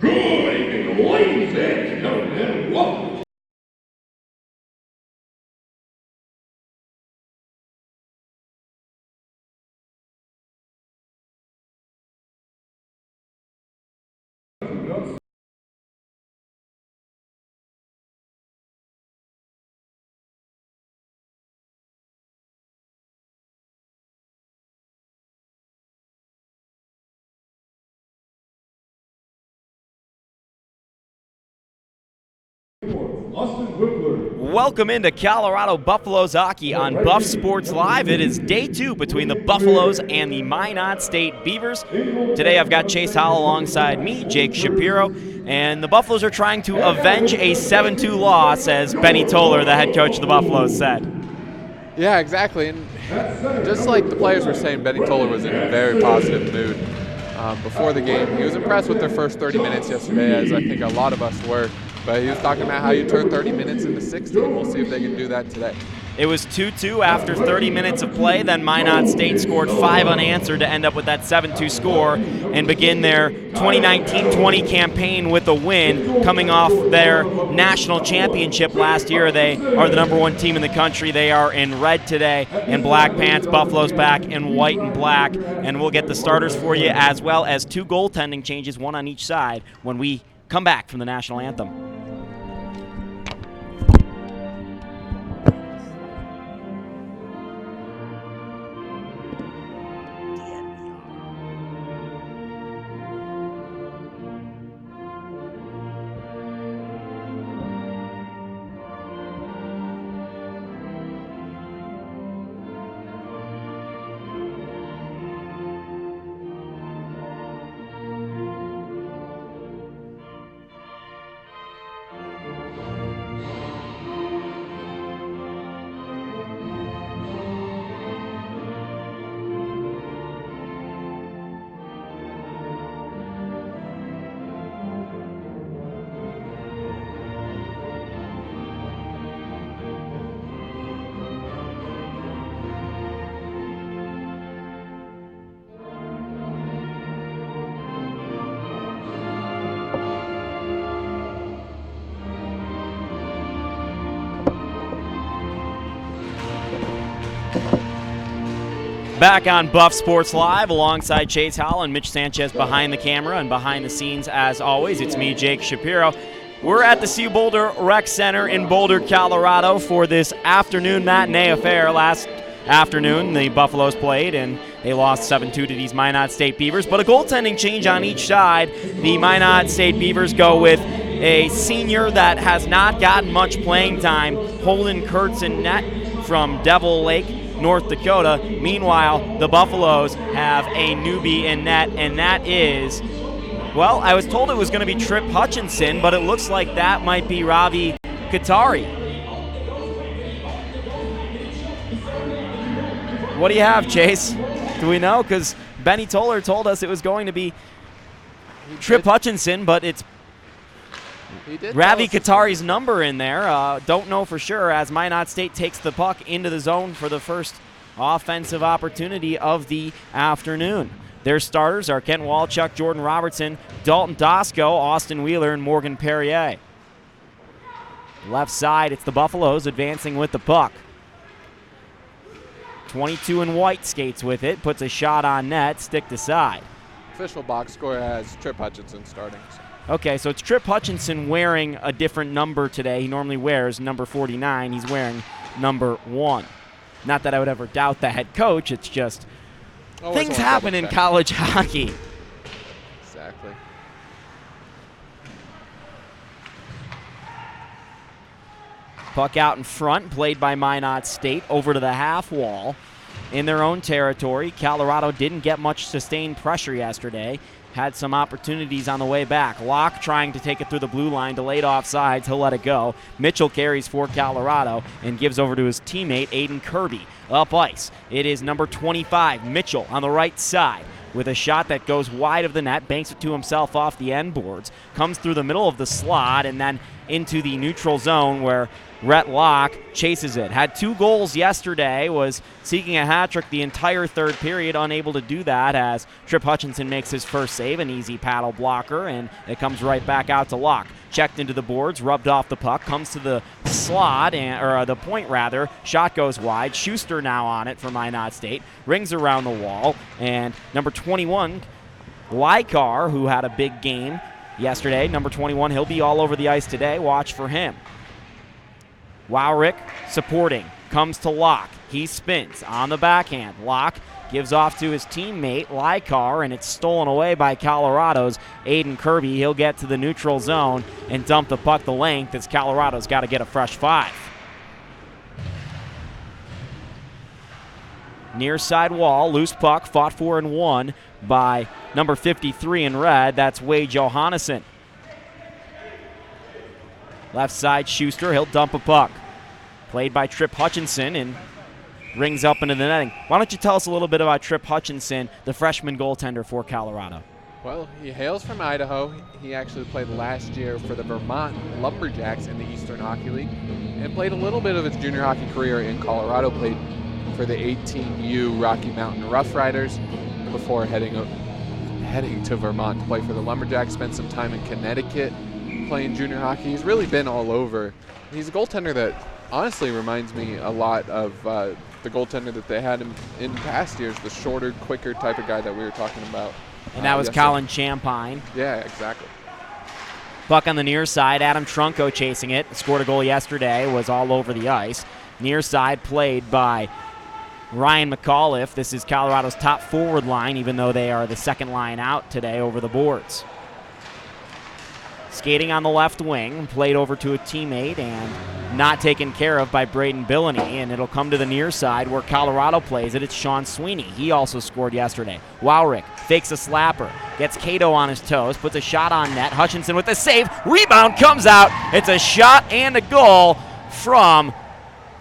Good evening, ladies and gentlemen. Welcome. Welcome into Colorado Buffaloes hockey on Buff Sports Live. It is day 2 between the Buffaloes and the Minot State Beavers. Today I've got Chase Howell alongside me, Jake Shapiro, and the Buffaloes are trying to avenge a 7-2 loss, as Benny Toller, the head coach of the Buffaloes, said. Yeah, exactly. And just like the players were saying, Benny Toller was in a very positive mood before the game. He was impressed with their first 30 minutes yesterday, as I think a lot of us were. But he was talking about how you turn 30 minutes into 60, and we'll see if they can do that today. It was 2-2 after 30 minutes of play. Then Minot State scored 5 unanswered to end up with that 7-2 score and begin their 2019-20 campaign with a win, coming off their national championship last year. They are the #1 team in the country. They are in red today and black pants. Buffalo's back in white and black. And we'll get the starters for you, as well as 2 goaltending changes, 1 on each side, when we come back from the national anthem. Back on Buff Sports Live alongside Chase Howell and Mitch Sanchez behind the camera and behind the scenes as always. It's me, Jake Shapiro. We're at the CU Boulder Rec Center in Boulder, Colorado for this afternoon matinee affair. Last afternoon, the Buffaloes played and they lost 7-2 to these Minot State Beavers, but a goaltending change on each side. The Minot State Beavers go with a senior that has not gotten much playing time, Holden Kurtz in net from Devil Lake, North Dakota. Meanwhile, the Buffaloes have a newbie in net, and that is, well, I was told it was going to be Trip Hutchinson, but it looks like that might be Ravi Katari. What do you have, Chase? Do we know? Because Benny Toller told us it was going to be Trip Hutchinson, but it's Ravi Katari's number in there. Don't know for sure, as Minot State takes the puck into the zone for the first offensive opportunity of the afternoon. Their starters are Kent Walchuk, Jordan Robertson, Dalton Dosco, Austin Wheeler, and Morgan Perrier. Left side, it's the Buffaloes advancing with the puck. 22 in white skates with it, puts a shot on net, stick to side. Official box score has Trip Hutchinson starting. Okay, so it's Trip Hutchinson wearing a different number today. He normally wears number 49. He's wearing number 1. Not that I would ever doubt the head coach. It's just things happen in college hockey. Exactly. Puck out in front, played by Minot State, over to the half wall in their own territory. Colorado didn't get much sustained pressure yesterday. Had some opportunities on the way back. Locke trying to take it through the blue line, delayed offsides. He'll let it go. Mitchell carries for Colorado and gives over to his teammate, Aiden Kirby. Up ice, it is number 25, Mitchell, on the right side with a shot that goes wide of the net, banks it to himself off the end boards, comes through the middle of the slot and then into the neutral zone where Rhett Locke chases it. Had 2 goals yesterday, was seeking a hat trick the entire third period, unable to do that as Trip Hutchinson makes his first save, an easy paddle blocker, and it comes right back out to Locke. Checked into the boards, rubbed off the puck, comes to the slot, or the point rather. Shot goes wide. Schuster now on it for Minot State. Rings around the wall, and number 21, Lykar, who had a big game yesterday, number 21, he'll be all over the ice today. Watch for him. Wowrick supporting, comes to Locke. He spins on the backhand. Locke gives off to his teammate, Lykar, and it's stolen away by Colorado's Aiden Kirby. He'll get to the neutral zone and dump the puck the length as Colorado's got to get a fresh 5. Near side wall, loose puck, fought for and won by number 53 in red. That's Wade Johannesson. Left side, Schuster, he'll dump a puck. Played by Trip Hutchinson and rings up into the netting. Why don't you tell us a little bit about Trip Hutchinson, the freshman goaltender for Colorado? Well, he hails from Idaho. He actually played last year for the Vermont Lumberjacks in the Eastern Hockey League and played a little bit of his junior hockey career in Colorado, played for the 18U Rocky Mountain Rough Riders before heading to Vermont to play for the Lumberjacks, spent some time in Connecticut playing junior hockey. He's really been all over. He's a goaltender that honestly reminds me a lot of the goaltender that they had in past years, the shorter, quicker type of guy that we were talking about. And that was Colin Champagne. Yeah, exactly. Puck on the near side, Adam Trunco chasing it. Scored a goal yesterday, was all over the ice. Near side played by Ryan McAuliffe. This is Colorado's top forward line, even though they are the second line out today over the boards. Skating on the left wing, played over to a teammate and not taken care of by Braden Billany, and it'll come to the near side where Colorado plays it. It's Sean Sweeney. He also scored yesterday. Wowrick fakes a slapper, gets Cato on his toes, puts a shot on net. Hutchinson with the save. Rebound comes out. It's a shot and a goal from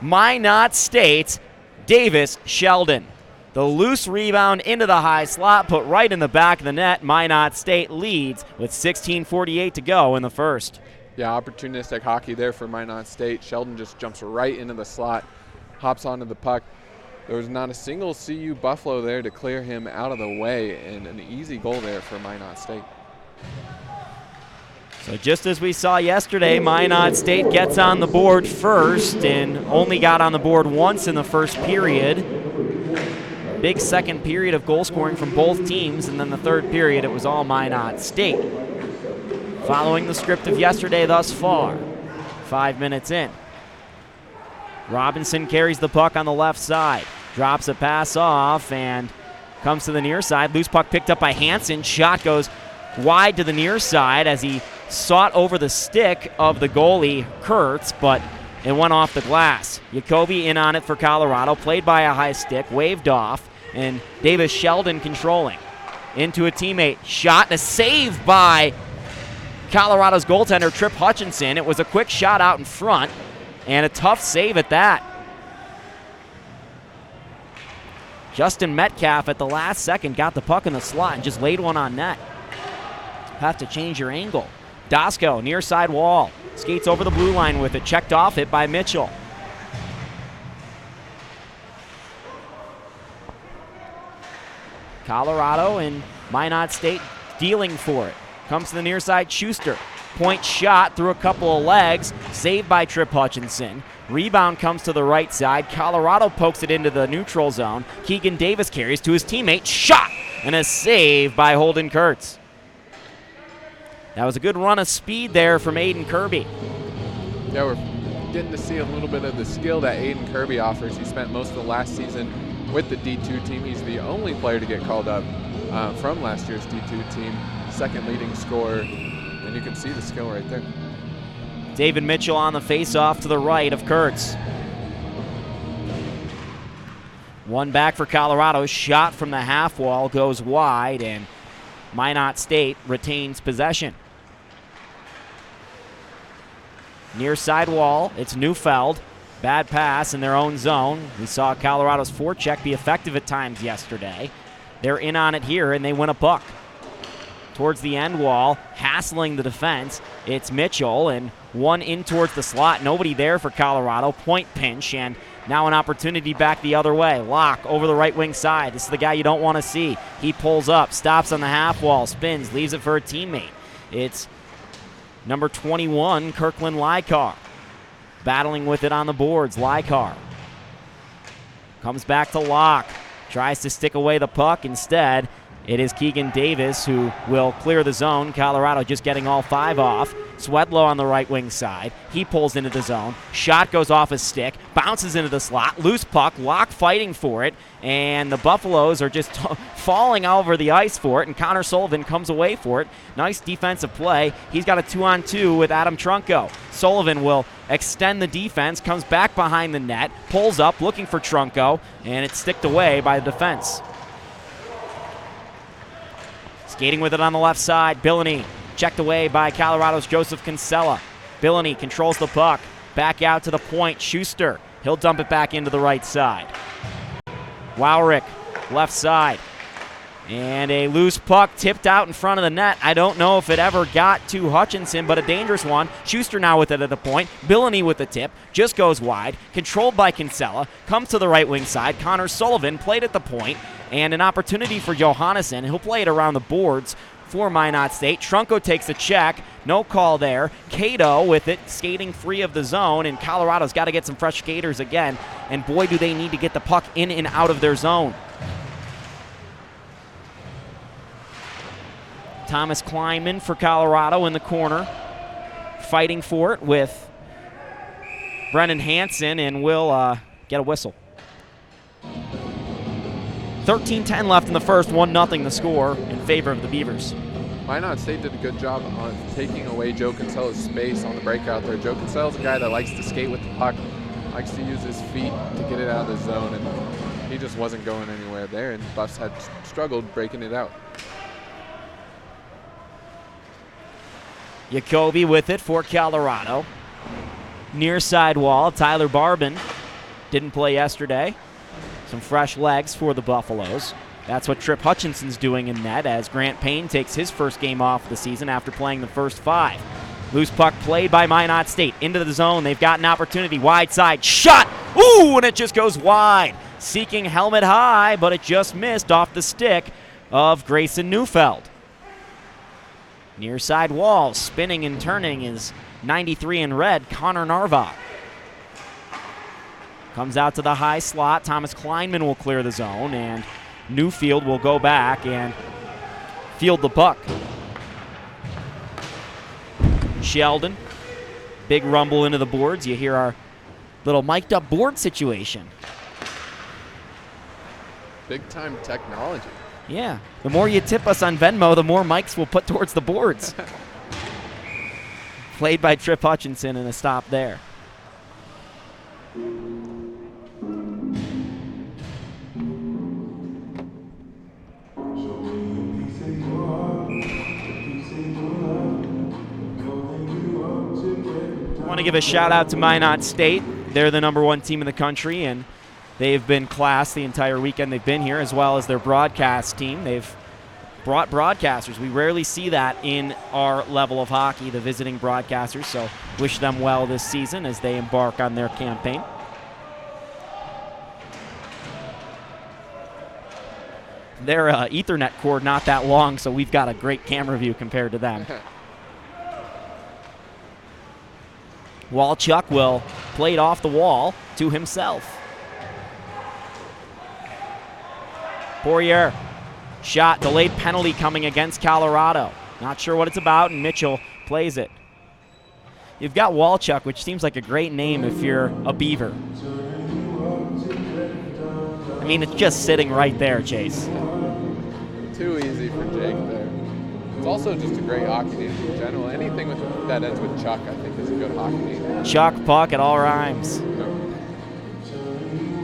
Minot State's Davis Sheldon. The loose rebound into the high slot, put right in the back of the net. Minot State leads with 16:48 to go in the first. Yeah, opportunistic hockey there for Minot State. Sheldon just jumps right into the slot, hops onto the puck. There was not a single CU Buffalo there to clear him out of the way, and an easy goal there for Minot State. So just as we saw yesterday, Minot State gets on the board first and only got on the board once in the first period. Big second period of goal scoring from both teams, and then the third period, it was all Minot State. Following the script of yesterday thus far, 5 minutes in. Robinson carries the puck on the left side, drops a pass off, and comes to the near side. Loose puck picked up by Hansen. Shot goes wide to the near side as he sought over the stick of the goalie, Kurtz, but it went off the glass. Jacoby in on it for Colorado, played by a high stick, waved off, and Davis Sheldon controlling. Into a teammate, shot, and a save by Colorado's goaltender, Trip Hutchinson. It was a quick shot out in front, and a tough save at that. Justin Metcalf at the last second got the puck in the slot and just laid one on net. Have to change your angle. Dosko, near side wall, skates over the blue line with it, checked off it by Mitchell. Colorado and Minot State dealing for it. Comes to the near side, Schuster. Point shot through a couple of legs, saved by Trip Hutchinson. Rebound comes to the right side. Colorado pokes it into the neutral zone. Keegan Davis carries to his teammate. Shot! And a save by Holden Kurtz. That was a good run of speed there from Aiden Kirby. Yeah, we're getting to see a little bit of the skill that Aiden Kirby offers. He spent most of the last season with the D2 team. He's the only player to get called up from last year's D2 team, second leading scorer, and you can see the skill right there. David Mitchell on the face-off to the right of Kurtz. One back for Colorado. Shot from the half wall goes wide, and Minot State retains possession. Near side wall, it's Neufeld. Bad pass in their own zone. We saw Colorado's forecheck be effective at times yesterday. They're in on it here, and they win a puck. Towards the end wall, hassling the defense, it's Mitchell, and One in towards the slot. Nobody there for Colorado. Point pinch, and now an opportunity back the other way. Locke over the right wing side. This is the guy you don't want to see. He pulls up, stops on the half wall, spins, leaves it for a teammate. It's number 21, Kirkland Lykar. Battling with it on the boards. Lykar comes back to Locke. Tries to stick away the puck. Instead, it is Keegan Davis who will clear the zone. Colorado just getting all 5 off. Swedlow on the right wing side. He pulls into the zone. Shot goes off his stick. Bounces into the slot. Loose puck. Locke fighting for it. And the Buffaloes are just falling over the ice for it. And Connor Sullivan comes away for it. Nice defensive play. He's got a 2-on-2 with Adam Trunko. Sullivan will extend the defense. Comes back behind the net. Pulls up looking for Trunko. And it's sticked away by the defense. Skating with it on the left side, Billany. Checked away by Colorado's Joseph Kinsella. Billany controls the puck. Back out to the point, Schuster. He'll dump it back into the right side. Wowrick, left side. And a loose puck tipped out in front of the net. I don't know if it ever got to Hutchinson, but a dangerous one. Schuster now with it at the point. Billany with the tip. Just goes wide. Controlled by Kinsella. Comes to the right wing side. Connor Sullivan played at the point. And an opportunity for Johannesson. He'll play it around the boards for Minot State. Trunko takes a check. No call there. Cato with it, skating free of the zone. And Colorado's got to get some fresh skaters again. And boy, do they need to get the puck in and out of their zone. Thomas Kleinman for Colorado in the corner. Fighting for it with Brennan Hansen, and will get a whistle. 13-10 left in the first, 1-0 the score in favor of the Beavers. Minot State did a good job on taking away Joe Kinsella's space on the breakout there. Joe Kinsella's a guy that likes to skate with the puck, likes to use his feet to get it out of the zone, and he just wasn't going anywhere there, and Buffs had struggled breaking it out. Jacoby with it for Colorado. Near side wall, Tyler Barbin didn't play yesterday. Some fresh legs for the Buffaloes. That's what Trip Hutchinson's doing in net as Grant Payne takes his first game off of the season after playing the first 5. Loose puck played by Minot State. Into the zone. They've got an opportunity. Wide side. Shot! Ooh, and it just goes wide. Seeking helmet high, but it just missed off the stick of Grayson Neufeld. Near side wall. Spinning and turning is 93 in red, Connor Narvak. Comes out to the high slot. Thomas Kleinman will clear the zone, and Newfield will go back and field the puck. Sheldon, big rumble into the boards. You hear our little mic'd up board situation. Big time technology. Yeah, the more you tip us on Venmo, the more mics we'll put towards the boards. Played by Trip Hutchinson and a stop there. I want to give a shout out to Minot State. They're the #1 team in the country, and they've been class the entire weekend they've been here, as well as their broadcast team. They've brought broadcasters. We rarely see that in our level of hockey, the visiting broadcasters, so wish them well this season as they embark on their campaign. Their Ethernet cord not that long, so we've got a great camera view compared to them. Walchuk will play it off the wall to himself. Poirier, shot, delayed penalty coming against Colorado. Not sure what it's about, and Mitchell plays it. You've got Walchuk, which seems like a great name if you're a Beaver. I mean, it's just sitting right there, Chase. Too easy for Jake there. It's also just a great hockey name in general. Anything that ends with Chuck, I think, is a good hockey name. Chuck, puck, it all rhymes.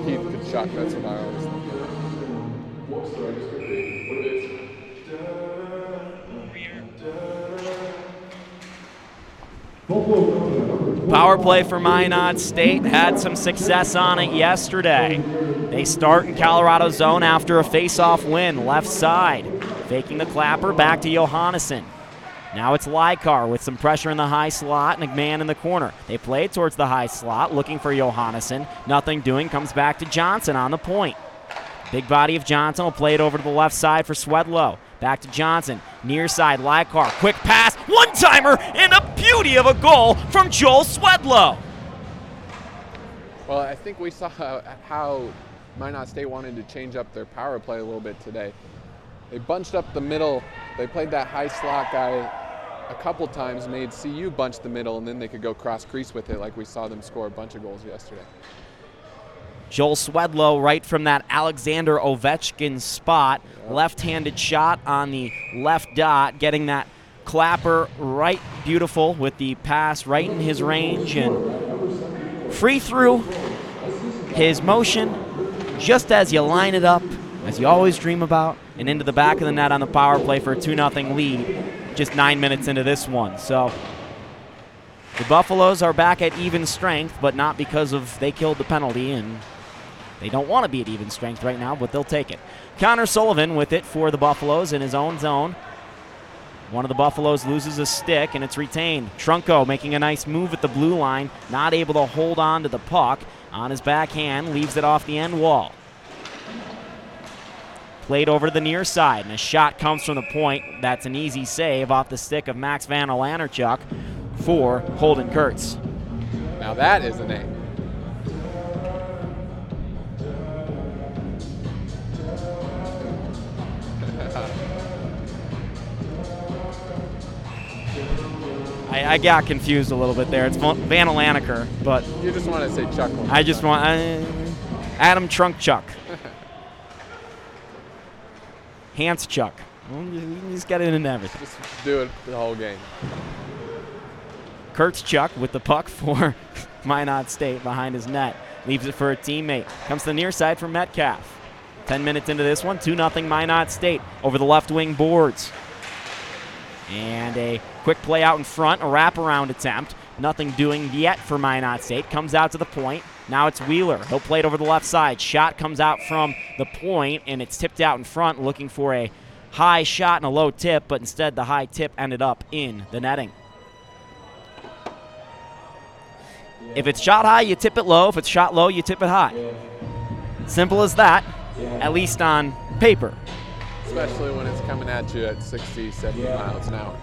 Keith could Chuck, that's what I always think. Power play for Minot State. Had some success on it yesterday. They start in Colorado zone after a face-off win, left side. Faking the clapper, back to Johannesson. Now it's Lykar with some pressure in the high slot and a man in the corner. They play it towards the high slot, looking for Johannesson. Nothing doing, comes back to Johnson on the point. Big body of Johnson will play it over to the left side for Swedlow. Back to Johnson, near side, Lykar, quick pass, one-timer, and a beauty of a goal from Joel Swedlow. Well, I think we saw how Minot State wanted to change up their power play a little bit today. They bunched up the middle. They played that high slot guy a couple times, made CU bunch the middle, and then they could go cross crease with it like we saw them score a bunch of goals yesterday. Joel Swedlow right from that Alexander Ovechkin spot. Yep. Left-handed shot on the left dot, getting that clapper right beautiful with the pass right in his range, and free through his motion just as you line it up, as you always dream about, and into the back of the net on the power play for a 2-0 lead just 9 minutes into this one. So the Buffaloes are back at even strength, but not because of they killed the penalty, and they don't want to be at even strength right now, but they'll take it. Connor Sullivan with it for the Buffaloes in his own zone. One of the Buffaloes loses a stick, and it's retained. Trunco making a nice move at the blue line, not able to hold on to the puck. On his backhand, leaves it off the end wall. Played over to the near side, and a shot comes from the point. That's an easy save off the stick of Max Van Olanerchuk for Holden Kurtz. Now that is a name. I got confused a little bit there. It's Van Olanerchuk, but you just want to say Chuck. I just want Adam Trunkchuk. Hans Chuck. You just get it in everything. Just do it the whole game. Kurtz Chuck with the puck for Minot State behind his net. Leaves it for a teammate. Comes to the near side for Metcalf. 10 minutes into this one, 2-0 Minot State over the left wing boards. And a quick play out in front, a wraparound attempt. Nothing doing yet for Minot State. Comes out to the point. Now it's Wheeler. He'll play it over the left side. Shot comes out from the point, and it's tipped out in front, looking for a high shot and a low tip, but instead the high tip ended up in the netting. If it's shot high, you tip it low. If it's shot low, you tip it high. Simple as that, at least on paper. Especially when it's coming at you at 60, 70 miles an hour.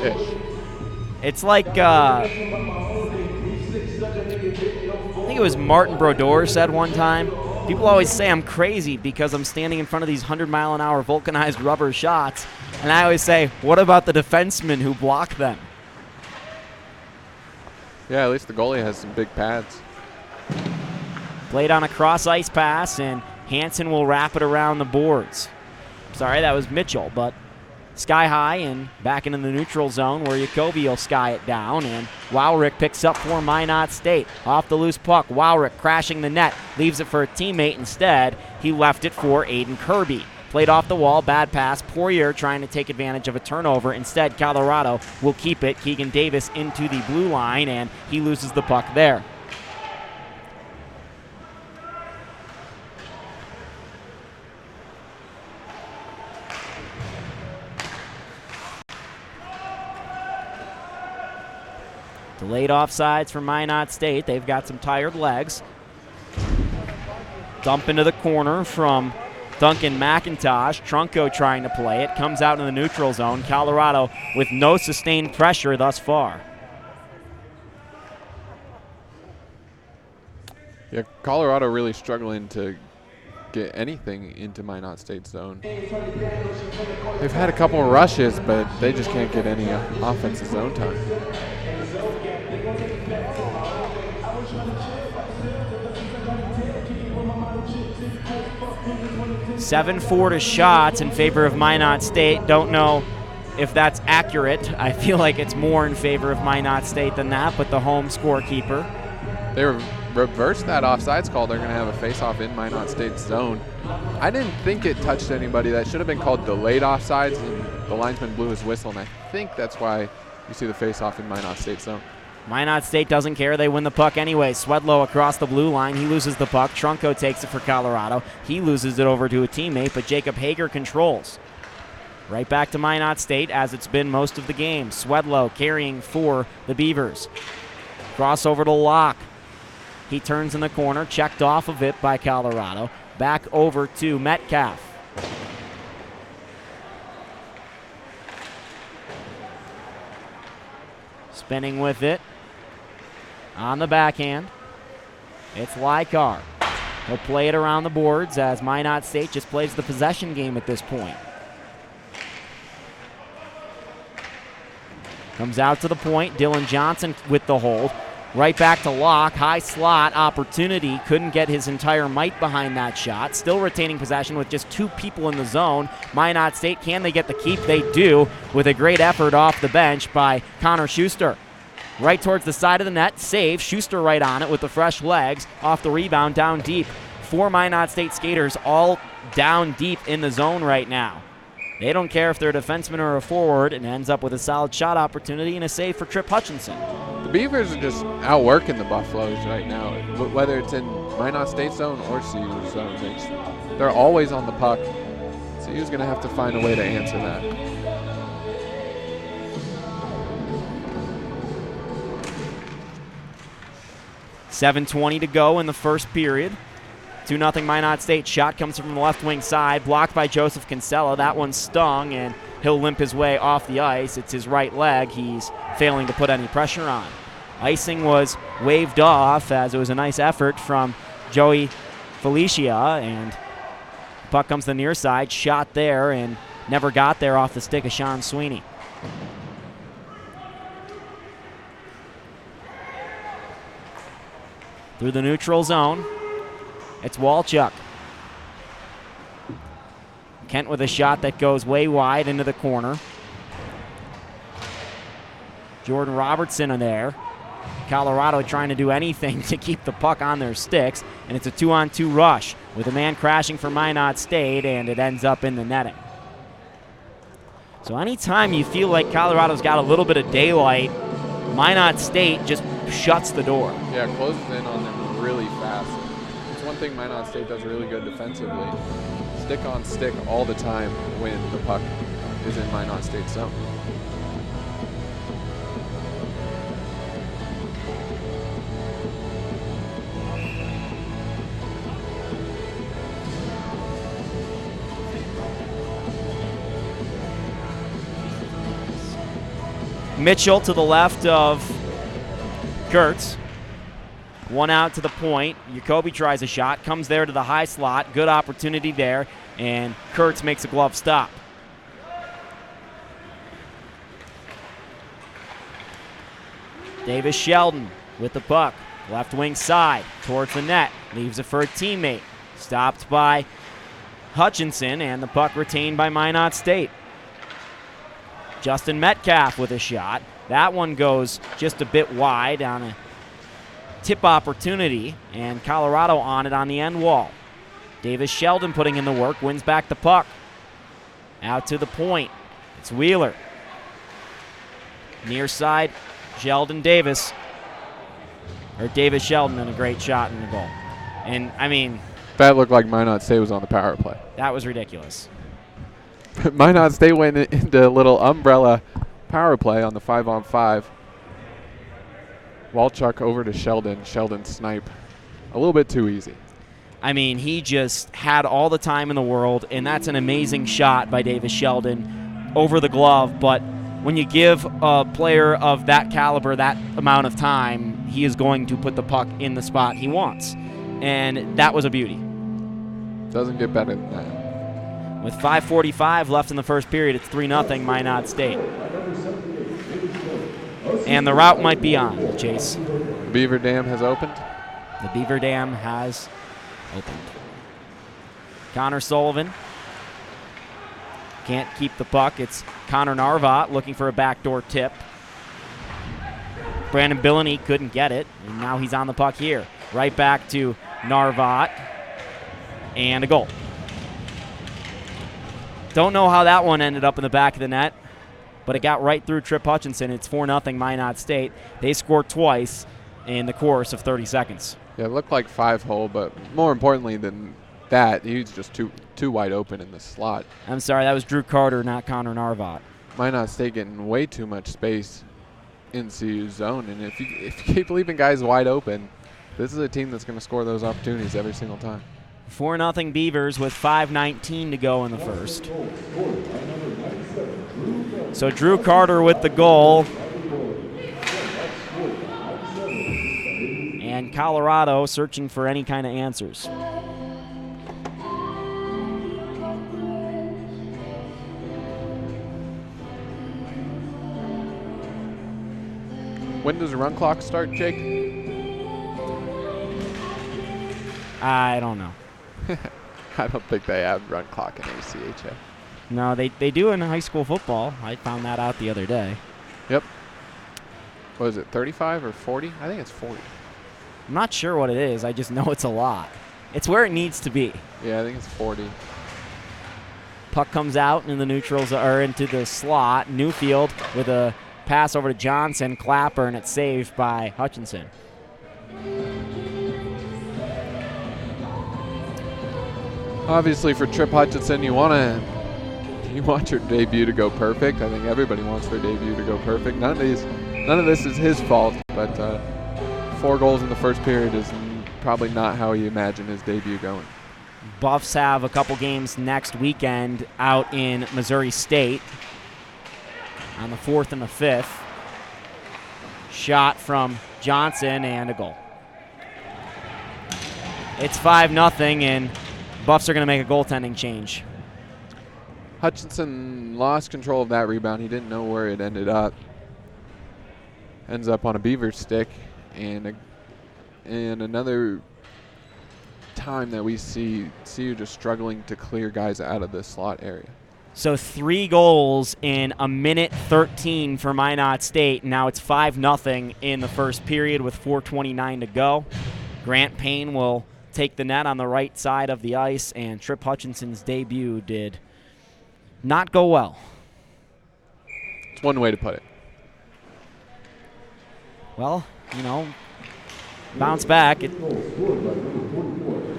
Ish. It's like, I think it was Martin Brodeur said one time, people always say I'm crazy because I'm standing in front of these 100-mile-an-hour vulcanized rubber shots. And I always say, what about the defensemen who block them? Yeah, at least the goalie has some big pads. Played on a cross-ice pass, and Hansen will wrap it around the boards. Sorry, that was Mitchell, but sky high and back into the neutral zone where Jacoby will sky it down, and Wowrick picks up for Minot State. Off the loose puck, Wowrick crashing the net, leaves it for a teammate instead. He left it for Aiden Kirby. Played off the wall, bad pass. Poirier trying to take advantage of a turnover. Instead, Colorado will keep it. Keegan Davis into the blue line, and he loses the puck there. Delayed offsides for Minot State. They've got some tired legs. Dump into the corner from Duncan McIntosh. Trunco trying to play it. Comes out in the neutral zone. Colorado with no sustained pressure thus far. Yeah, Colorado really struggling to get anything into Minot State zone. They've had a couple of rushes, but they just can't get any offensive zone time. 7-4 to shots in favor of Minot State. Don't know if that's accurate. I feel like it's more in favor of Minot State than that, but the home scorekeeper. They reversed that offsides call. They're going to have a face-off in Minot State's zone. I didn't think it touched anybody. That should have been called delayed offsides, and the linesman blew his whistle, and I think that's why you see the face-off in Minot State's zone. Minot State doesn't care. They win the puck anyway. Swedlow across the blue line. He loses the puck. Trunco takes it for Colorado. He loses it over to a teammate, but Jacob Hager controls. Right back to Minot State, as it's been most of the game. Swedlow carrying for the Beavers. Crossover to Locke. He turns in the corner, checked off of it by Colorado. Back over to Metcalf. Spinning with it. On the backhand, it's Lykar. He'll play it around the boards as Minot State just plays the possession game at this point. Comes out to the point. Dylan Johnson with the hold. Right back to Locke. High slot opportunity. Couldn't get his entire might behind that shot. Still retaining possession with just 2 people in the zone. Minot State, can they get the keep? They do, with a great effort off the bench by Connor Schuster. Right towards the side of the net. Save. Schuster right on it with the fresh legs. Off the rebound, down deep. 4 Minot State skaters all down deep in the zone right now. They don't care if they're a defenseman or a forward, and ends up with a solid shot opportunity and a save for Trip Hutchinson. The Beavers are just outworking the Buffaloes right now, whether it's in Minot State zone or CU zone. They're always on the puck. CU's going to have to find a way to answer that. .7:20 to go in the first period. 2-0 Minot State. Shot comes from the left wing side, blocked by Joseph Kinsella. That one stung, and he'll limp his way off the ice. It's his right leg he's failing to put any pressure on. Icing was waved off as it was a nice effort from Joey Felicia, and puck comes to the near side. Shot there and never got there off the stick of Sean Sweeney. Through the neutral zone. It's Walchuk. Kent with a shot that goes way wide into the corner. Jordan Robertson in there. Colorado trying to do anything to keep the puck on their sticks, and it's a 2-on-2 rush with a man crashing for Minot State, and it ends up in the netting. So anytime you feel like Colorado's got a little bit of daylight, Minot State just shuts the door. Yeah, closes in on them really fast. It's one thing Minot State does really good defensively. Stick on stick all the time when the puck is in Minot State zone. Mitchell to the left of Kurtz. One out to the point. Jacoby tries a shot, comes there to the high slot. Good opportunity there, and Kurtz makes a glove stop. Davis Sheldon with the puck. Left wing side towards the net. Leaves it for a teammate. Stopped by Hutchinson, and the puck retained by Minot State. Justin Metcalf with a shot. That one goes just a bit wide on a tip opportunity, and Colorado on it on the end wall. Davis Sheldon putting in the work, wins back the puck. Out to the point. It's Wheeler. Near side, Sheldon Davis. Or Davis Sheldon, and a great shot in the goal. And, I mean, that looked like Minot State was on the power play. That was ridiculous. Minot State went into a little umbrella power play on the 5-on-5. Walchuk over to Sheldon. Sheldon snipe. A little bit too easy. I mean, he just had all the time in the world, and that's an amazing shot by Davis Sheldon over the glove. But when you give a player of that caliber that amount of time, he is going to put the puck in the spot he wants. And that was a beauty. Doesn't get better than that. With 5:45 left in the first period, it's 3-0 Minot State. And the route might be on, Chase. The Beaver Dam has opened. The Beaver Dam has opened. Connor Sullivan can't keep the puck. It's Connor Narvat looking for a backdoor tip. Brandon Billany couldn't get it, and now he's on the puck here. Right back to Narvat, and a goal. Don't know how that one ended up in the back of the net, but it got right through Trip Hutchinson. It's 4-0 Minot State. They scored twice in the course of 30 seconds. Yeah, it looked like 5-hole, but more importantly than that. He's just too wide open in the slot. I'm sorry, that was Drew Carter, not Connor Narvat. Minot State getting way too much space in CU's zone, and if you keep leaving guys wide open, this is a team that's going to score those opportunities every single time. 4-0 Beavers with 5:19 to go in the first. So Drew Carter with the goal. And Colorado searching for any kind of answers. When does the run clock start, Jake? I don't know. I don't think they have run clock in ACHA. No, they do in high school football. I found that out the other day. Yep. What is it, 35 or 40? I think it's 40. I'm not sure what it is. I just know it's a lot. It's where it needs to be. Yeah, I think it's 40. Puck comes out and the neutrals are into the slot. Newfield with a pass over to Johnson, Clapper, and it's saved by Hutchinson. Obviously, for Trip Hutchinson, you want your debut to go perfect. I think everybody wants their debut to go perfect. None of this is his fault, but 4 goals in the first period is probably not how he imagined his debut going. Buffs have a couple games next weekend out in Missouri State on the 4th and the 5th. Shot from Johnson and a goal. It's 5-0, and Buffs are going to make a goaltending change. Hutchinson lost control of that rebound. He didn't know where it ended up. Ends up on a Beaver stick, and another time that we see CU just struggling to clear guys out of the slot area. So 3 goals in a minute 13 for Minot State. Now it's 5-0 in the first period with 4:29 to go. Grant Payne will take the net on the right side of the ice, and Trip Hutchinson's debut did not go well. It's one way to put it. Well, bounce back.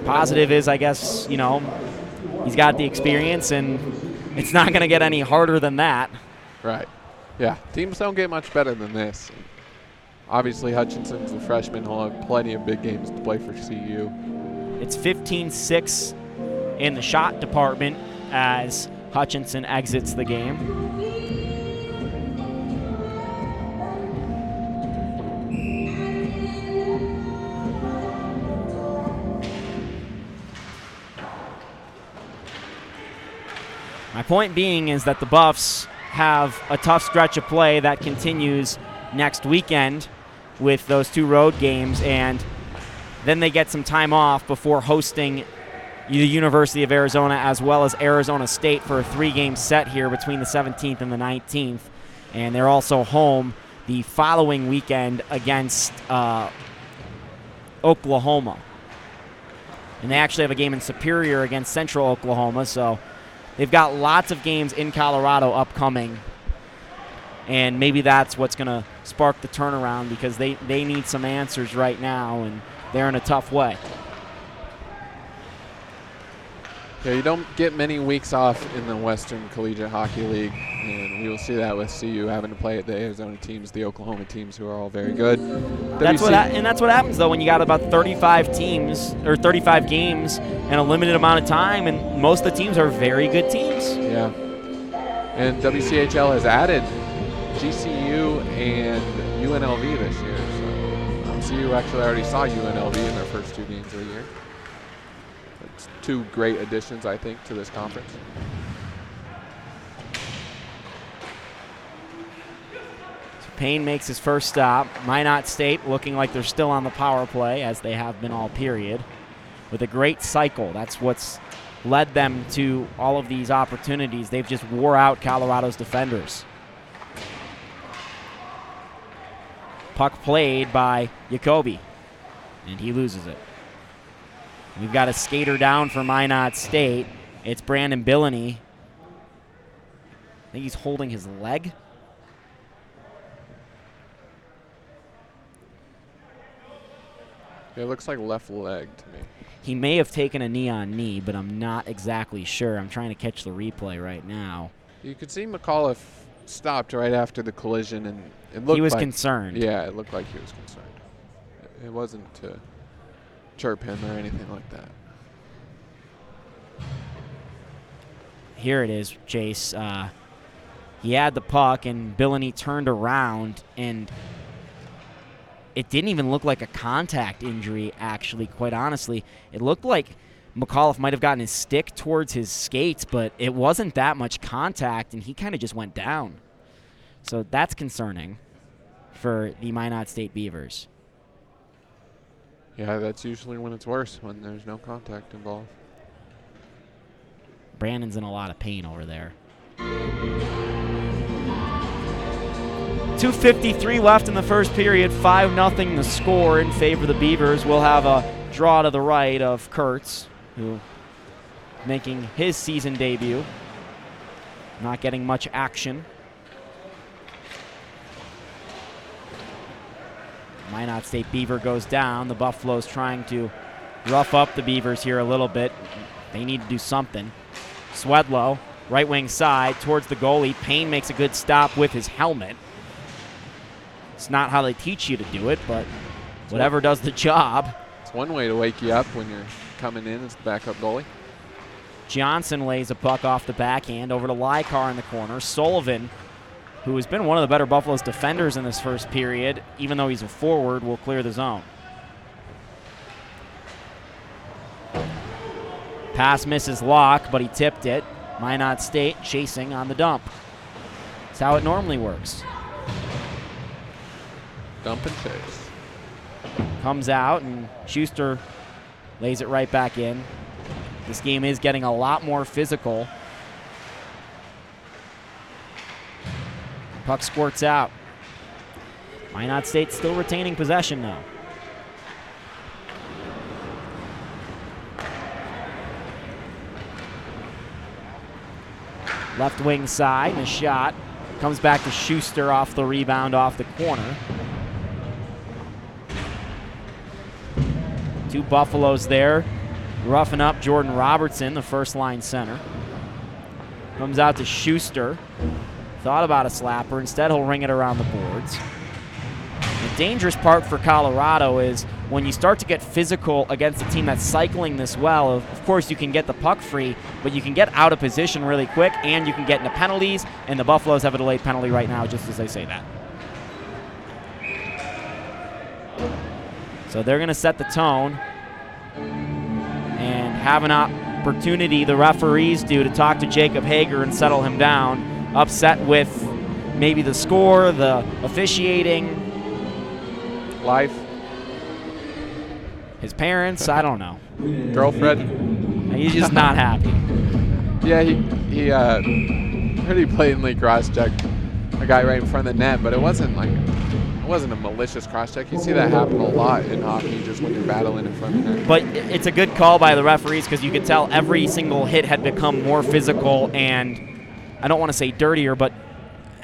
Positive is, I guess, he's got the experience, and it's not going to get any harder than that. Right. Yeah, teams don't get much better than this. Obviously, Hutchinson's a freshman. He'll have plenty of big games to play for CU. It's 15-6 in the shot department as Hutchinson exits the game. My point being is that the Buffs have a tough stretch of play that continues next weekend with those 2 road games, and then they get some time off before hosting the University of Arizona as well as Arizona State for a 3-game set here between the 17th and the 19th. And they're also home the following weekend against Oklahoma. And they actually have a game in Superior against Central Oklahoma, so they've got lots of games in Colorado upcoming. And maybe that's what's going to spark the turnaround, because they need some answers right now, and they're in a tough way. Yeah, you don't get many weeks off in the Western Collegiate Hockey League, and we will see that with CU having to play at the Arizona teams, the Oklahoma teams, who are all very good. That's what happens, though, when you got about 35 teams or 35 games in a limited amount of time, and most of the teams are very good teams. Yeah, and WCHL has added GCU and UNLV this year, so CU actually already saw UNLV in their first 2 games of the year. It's 2 great additions, I think, to this conference. So Payne makes his first stop. Minot State looking like they're still on the power play, as they have been all period, with a great cycle. That's what's led them to all of these opportunities. They've just wore out Colorado's defenders. Puck played by Jacoby, and he loses it. We've got a skater down for Minot State. It's Brandon Billany. I think he's holding his leg. It looks like left leg to me. He may have taken a knee on knee, but I'm not exactly sure. I'm trying to catch the replay right now. You could see McAuliffe stopped right after the collision, and it looked He was like, concerned. Yeah, it looked like he was concerned. It wasn't to chirp him or anything like that. Here it is, Chase. He had the puck, and Billany turned around, and it didn't even look like a contact injury, actually, quite honestly. It looked like McAuliffe might have gotten his stick towards his skates, but it wasn't that much contact, and he kind of just went down. So that's concerning for the Minot State Beavers. Yeah, that's usually when it's worse, when there's no contact involved. Brandon's in a lot of pain over there. 2:53 left in the first period, 5-0 the score in favor of the Beavers. We'll have a draw to the right of Kurtz, who making his season debut. Not getting much action. Minot State Beaver goes down. The Buffaloes trying to rough up the Beavers here a little bit. They need to do something. Swedlow, right wing side, towards the goalie. Payne makes a good stop with his helmet. It's not how they teach you to do it, but whatever does the job. It's one way to wake you up when you're coming in as the backup goalie. Johnson lays a puck off the backhand over to Lykar in the corner. Sullivan, who has been one of the better Buffaloes defenders in this first period, even though he's a forward, will clear the zone. Pass misses Locke, but he tipped it. Minot State chasing on the dump. That's how it normally works. Dump and chase. Comes out, and Schuster lays it right back in. This game is getting a lot more physical. Puck squirts out. Minot State still retaining possession now. Left wing side, and a shot. Comes back to Schuster off the rebound off the corner. Two Buffaloes there, roughing up Jordan Robertson, the first line center. Comes out to Schuster. Thought about a slapper. Instead, he'll ring it around the boards. The dangerous part for Colorado is when you start to get physical against a team that's cycling this well, of course you can get the puck free, but you can get out of position really quick, and you can get into penalties, and the Buffaloes have a delayed penalty right now just as they say that. So they're going to set the tone and have an opportunity, the referees do, to talk to Jacob Hager and settle him down, upset with maybe the score, the officiating. Life. His parents, I don't know. Girlfriend. He's just not happy. Yeah, he pretty blatantly cross-checked a guy right in front of the net, but it wasn't a malicious cross-check. You see that happen a lot in hockey, just when you're battling in front of the net. But it's a good call by the referees because you could tell every single hit had become more physical and, I don't want to say dirtier, but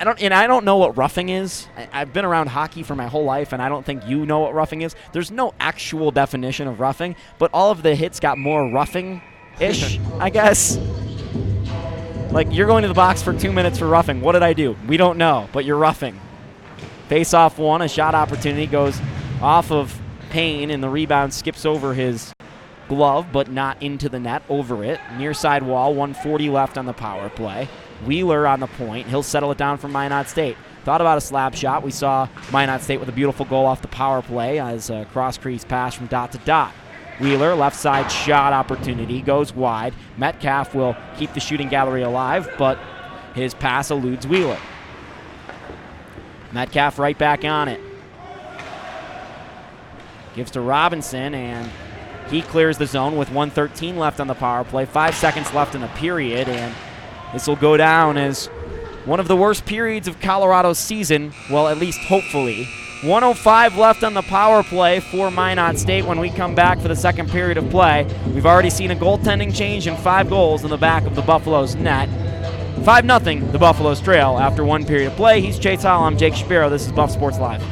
I don't know what roughing is. I've been around hockey for my whole life, and I don't think you know what roughing is. There's no actual definition of roughing, but all of the hits got more roughing-ish, I guess. Like, you're going to the box for 2 minutes for roughing. What did I do? We don't know, but you're roughing. Face-off one, a shot opportunity goes off of Payne, and the rebound skips over his glove, but not into the net, over it. Near side wall, 1:40 left on the power play. Wheeler on the point. He'll settle it down for Minot State. Thought about a slap shot. We saw Minot State with a beautiful goal off the power play as a cross-crease pass from dot to dot. Wheeler, left side shot opportunity, goes wide. Metcalf will keep the shooting gallery alive, but his pass eludes Wheeler. Metcalf right back on it. Gives to Robinson, and he clears the zone with 1:13 left on the power play. 5 seconds left in the period, and this will go down as one of the worst periods of Colorado's season. Well, at least hopefully. 1:05 left on the power play for Minot State when we come back for the second period of play. We've already seen a goaltending change and 5 goals in the back of the Buffaloes' net. 5-0 the Buffaloes trail after 1 period of play. He's Chase Hall. I'm Jake Shapiro. This is Buff Sports Live.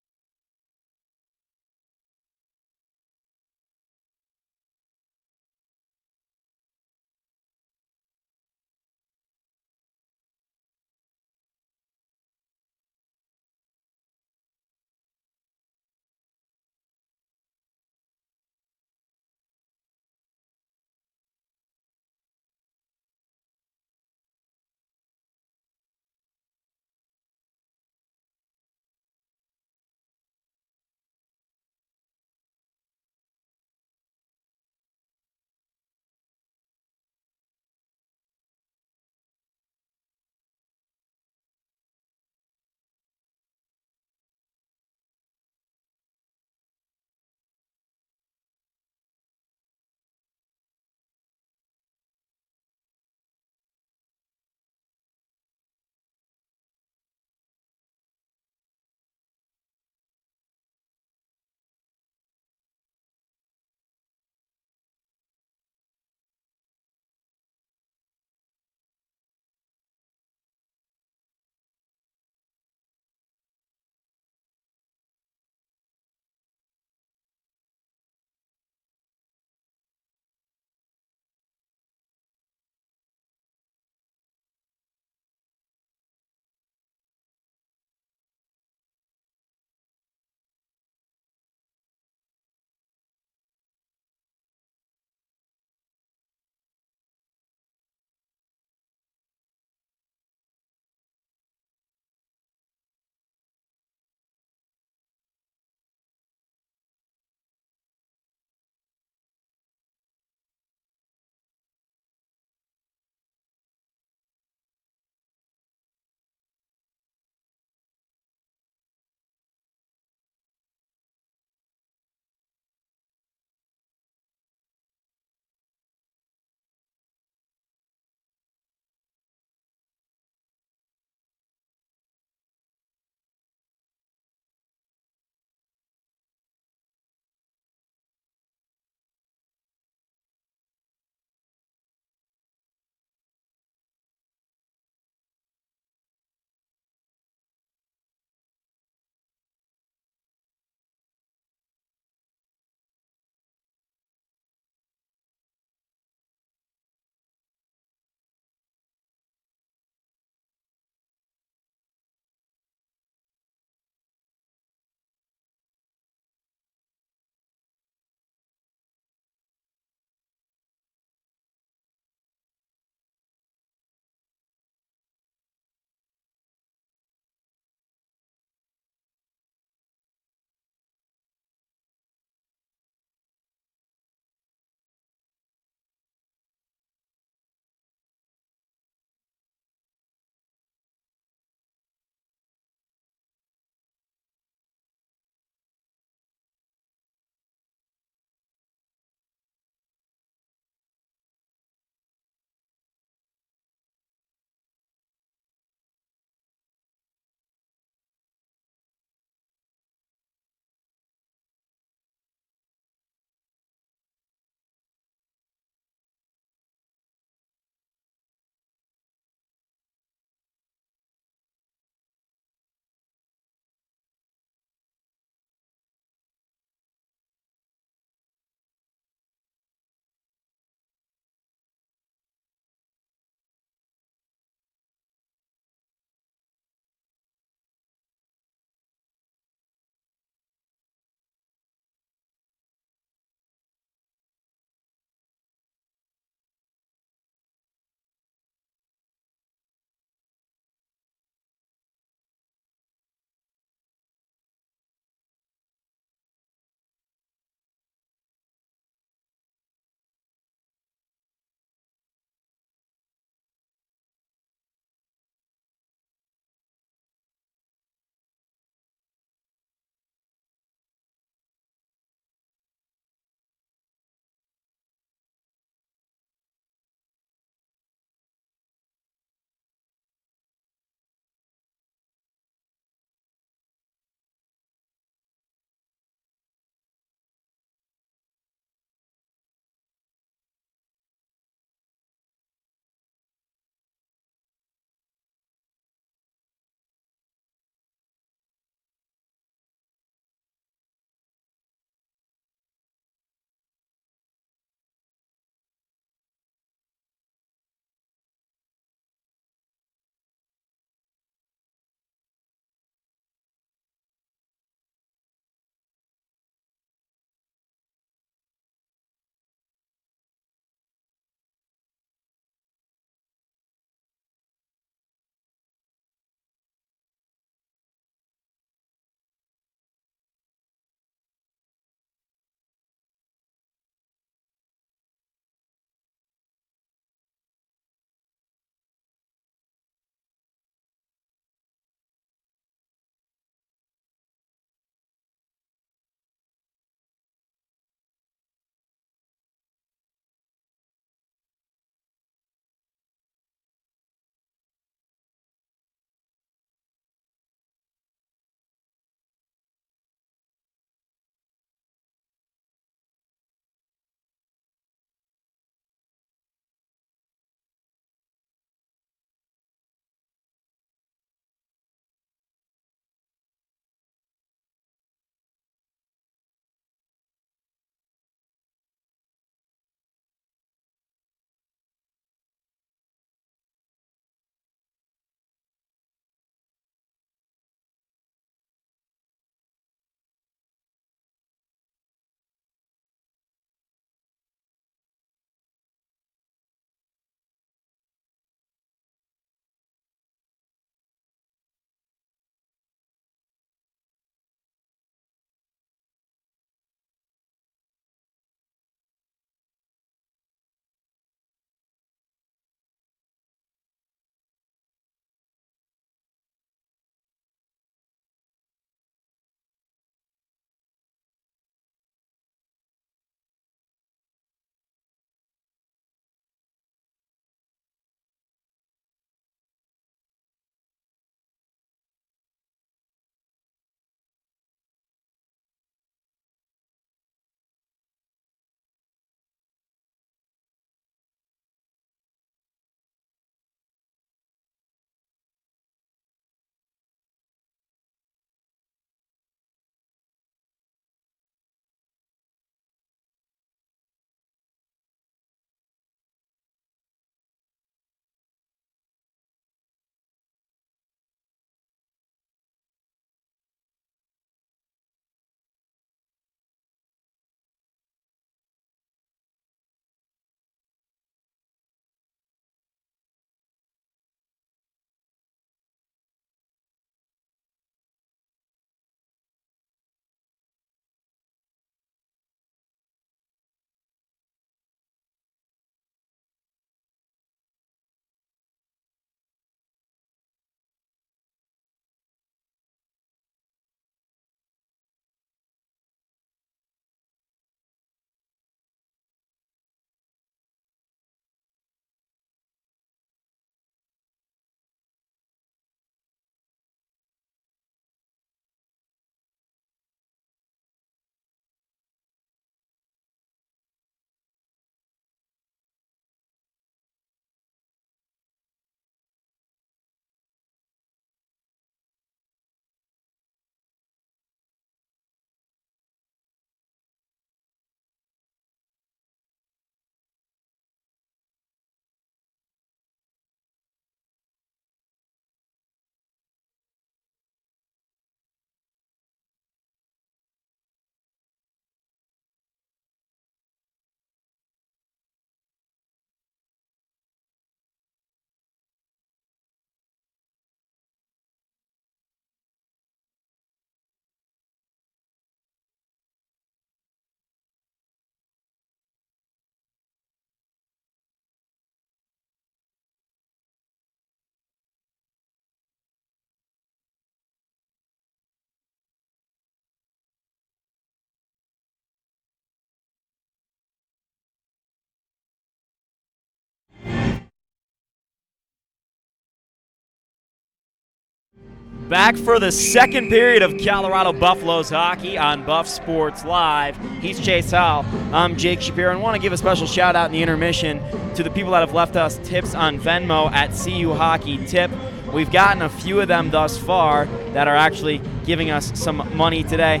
Back for the second period of Colorado Buffaloes hockey on Buff Sports Live. He's Chase Howell. I'm Jake Shapiro, and want to give a special shout out in the intermission to the people that have left us tips on Venmo at CU Hockey Tip. We've gotten a few of them thus far that are actually giving us some money today.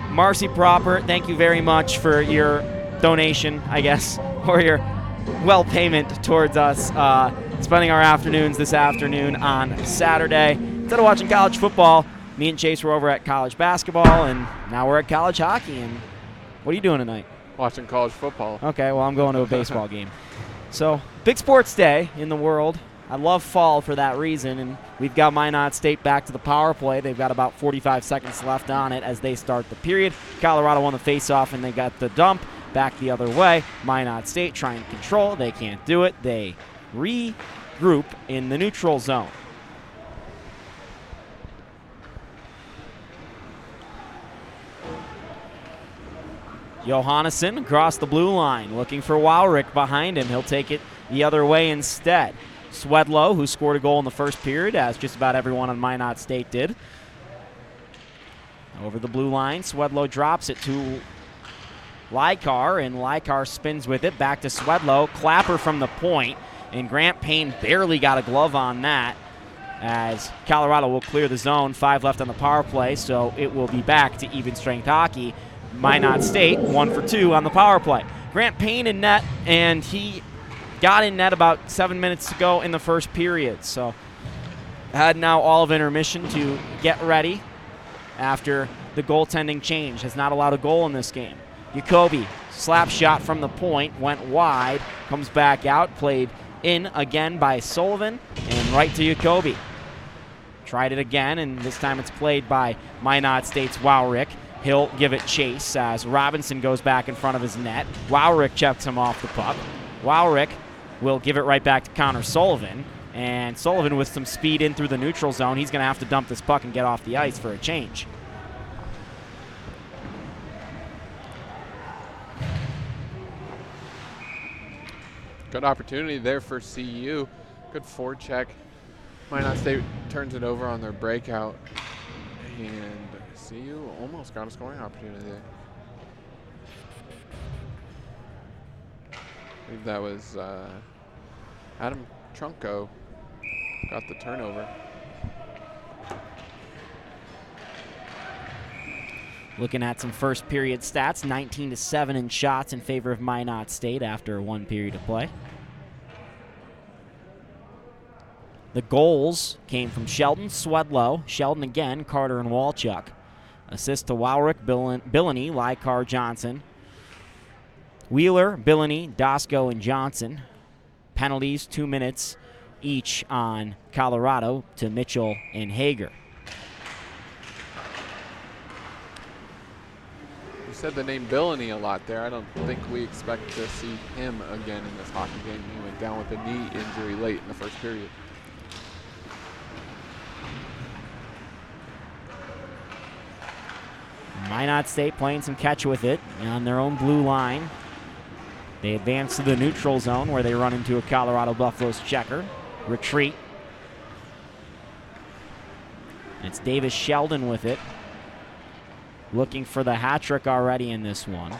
Marcy Proper, thank you very much for your donation, I guess, or your payment towards us spending our afternoons this afternoon on Saturday. Instead of watching college football, me and Chase were over at college basketball, and now we're at college hockey. And what are you doing tonight? Watching college football. Okay, well, I'm going to a baseball game. So, big sports day in the world. I love fall for that reason, and we've got Minot State back to the power play. They've got about 45 seconds left on it as they start the period. Colorado won the faceoff, and they got the dump back the other way. Minot State trying to control. They can't do it. They regroup in the neutral zone. Johannesson across the blue line, looking for Wowrick behind him. He'll take it the other way instead. Swedlow, who scored a goal in the first period, as just about everyone on Minot State did. Over the blue line, Swedlow drops it to Lykar, and Lykar spins with it. Back to Swedlow. Clapper from the point, and Grant Payne barely got a glove on that, as Colorado will clear the zone. 5 left on the power play, so it will be back to even strength hockey. Minot State 1 for 2 on the power play. Grant Payne in net, and he got in net about 7 minutes to go in the first period. So had now all of intermission to get ready after the goaltending change. Has not allowed a goal in this game. Jacoby, slap shot from the point, went wide, comes back out, played in again by Sullivan, and right to Jacoby. Tried it again, and this time it's played by Minot State's Wowrick. He'll give it chase as Robinson goes back in front of his net. Wowrick checks him off the puck. Wowrick will give it right back to Connor Sullivan. And Sullivan with some speed in through the neutral zone. He's going to have to dump this puck and get off the ice for a change. Good opportunity there for CU. Good forecheck. Minot State turns it over on their breakout. And CU almost got a scoring opportunity there. I believe that was Adam Trunko got the turnover. Looking at some first period stats, 19-7 in shots in favor of Minot State after 1 period of play. The goals came from Sheldon, Swedlow, Sheldon again, Carter, and Walchuk. Assist to Wowrick, Billany, Lykar, Johnson. Wheeler, Billany, Dosco, and Johnson. Penalties, 2 minutes each on Colorado to Mitchell and Hager. You said the name Billany a lot there. I don't think we expect to see him again in this hockey game. He went down with a knee injury late in the first period. Minot State playing some catch with it on their own blue line. They advance to the neutral zone where they run into a Colorado Buffaloes checker. Retreat. It's Davis Sheldon with it. Looking for the hat trick already in this one.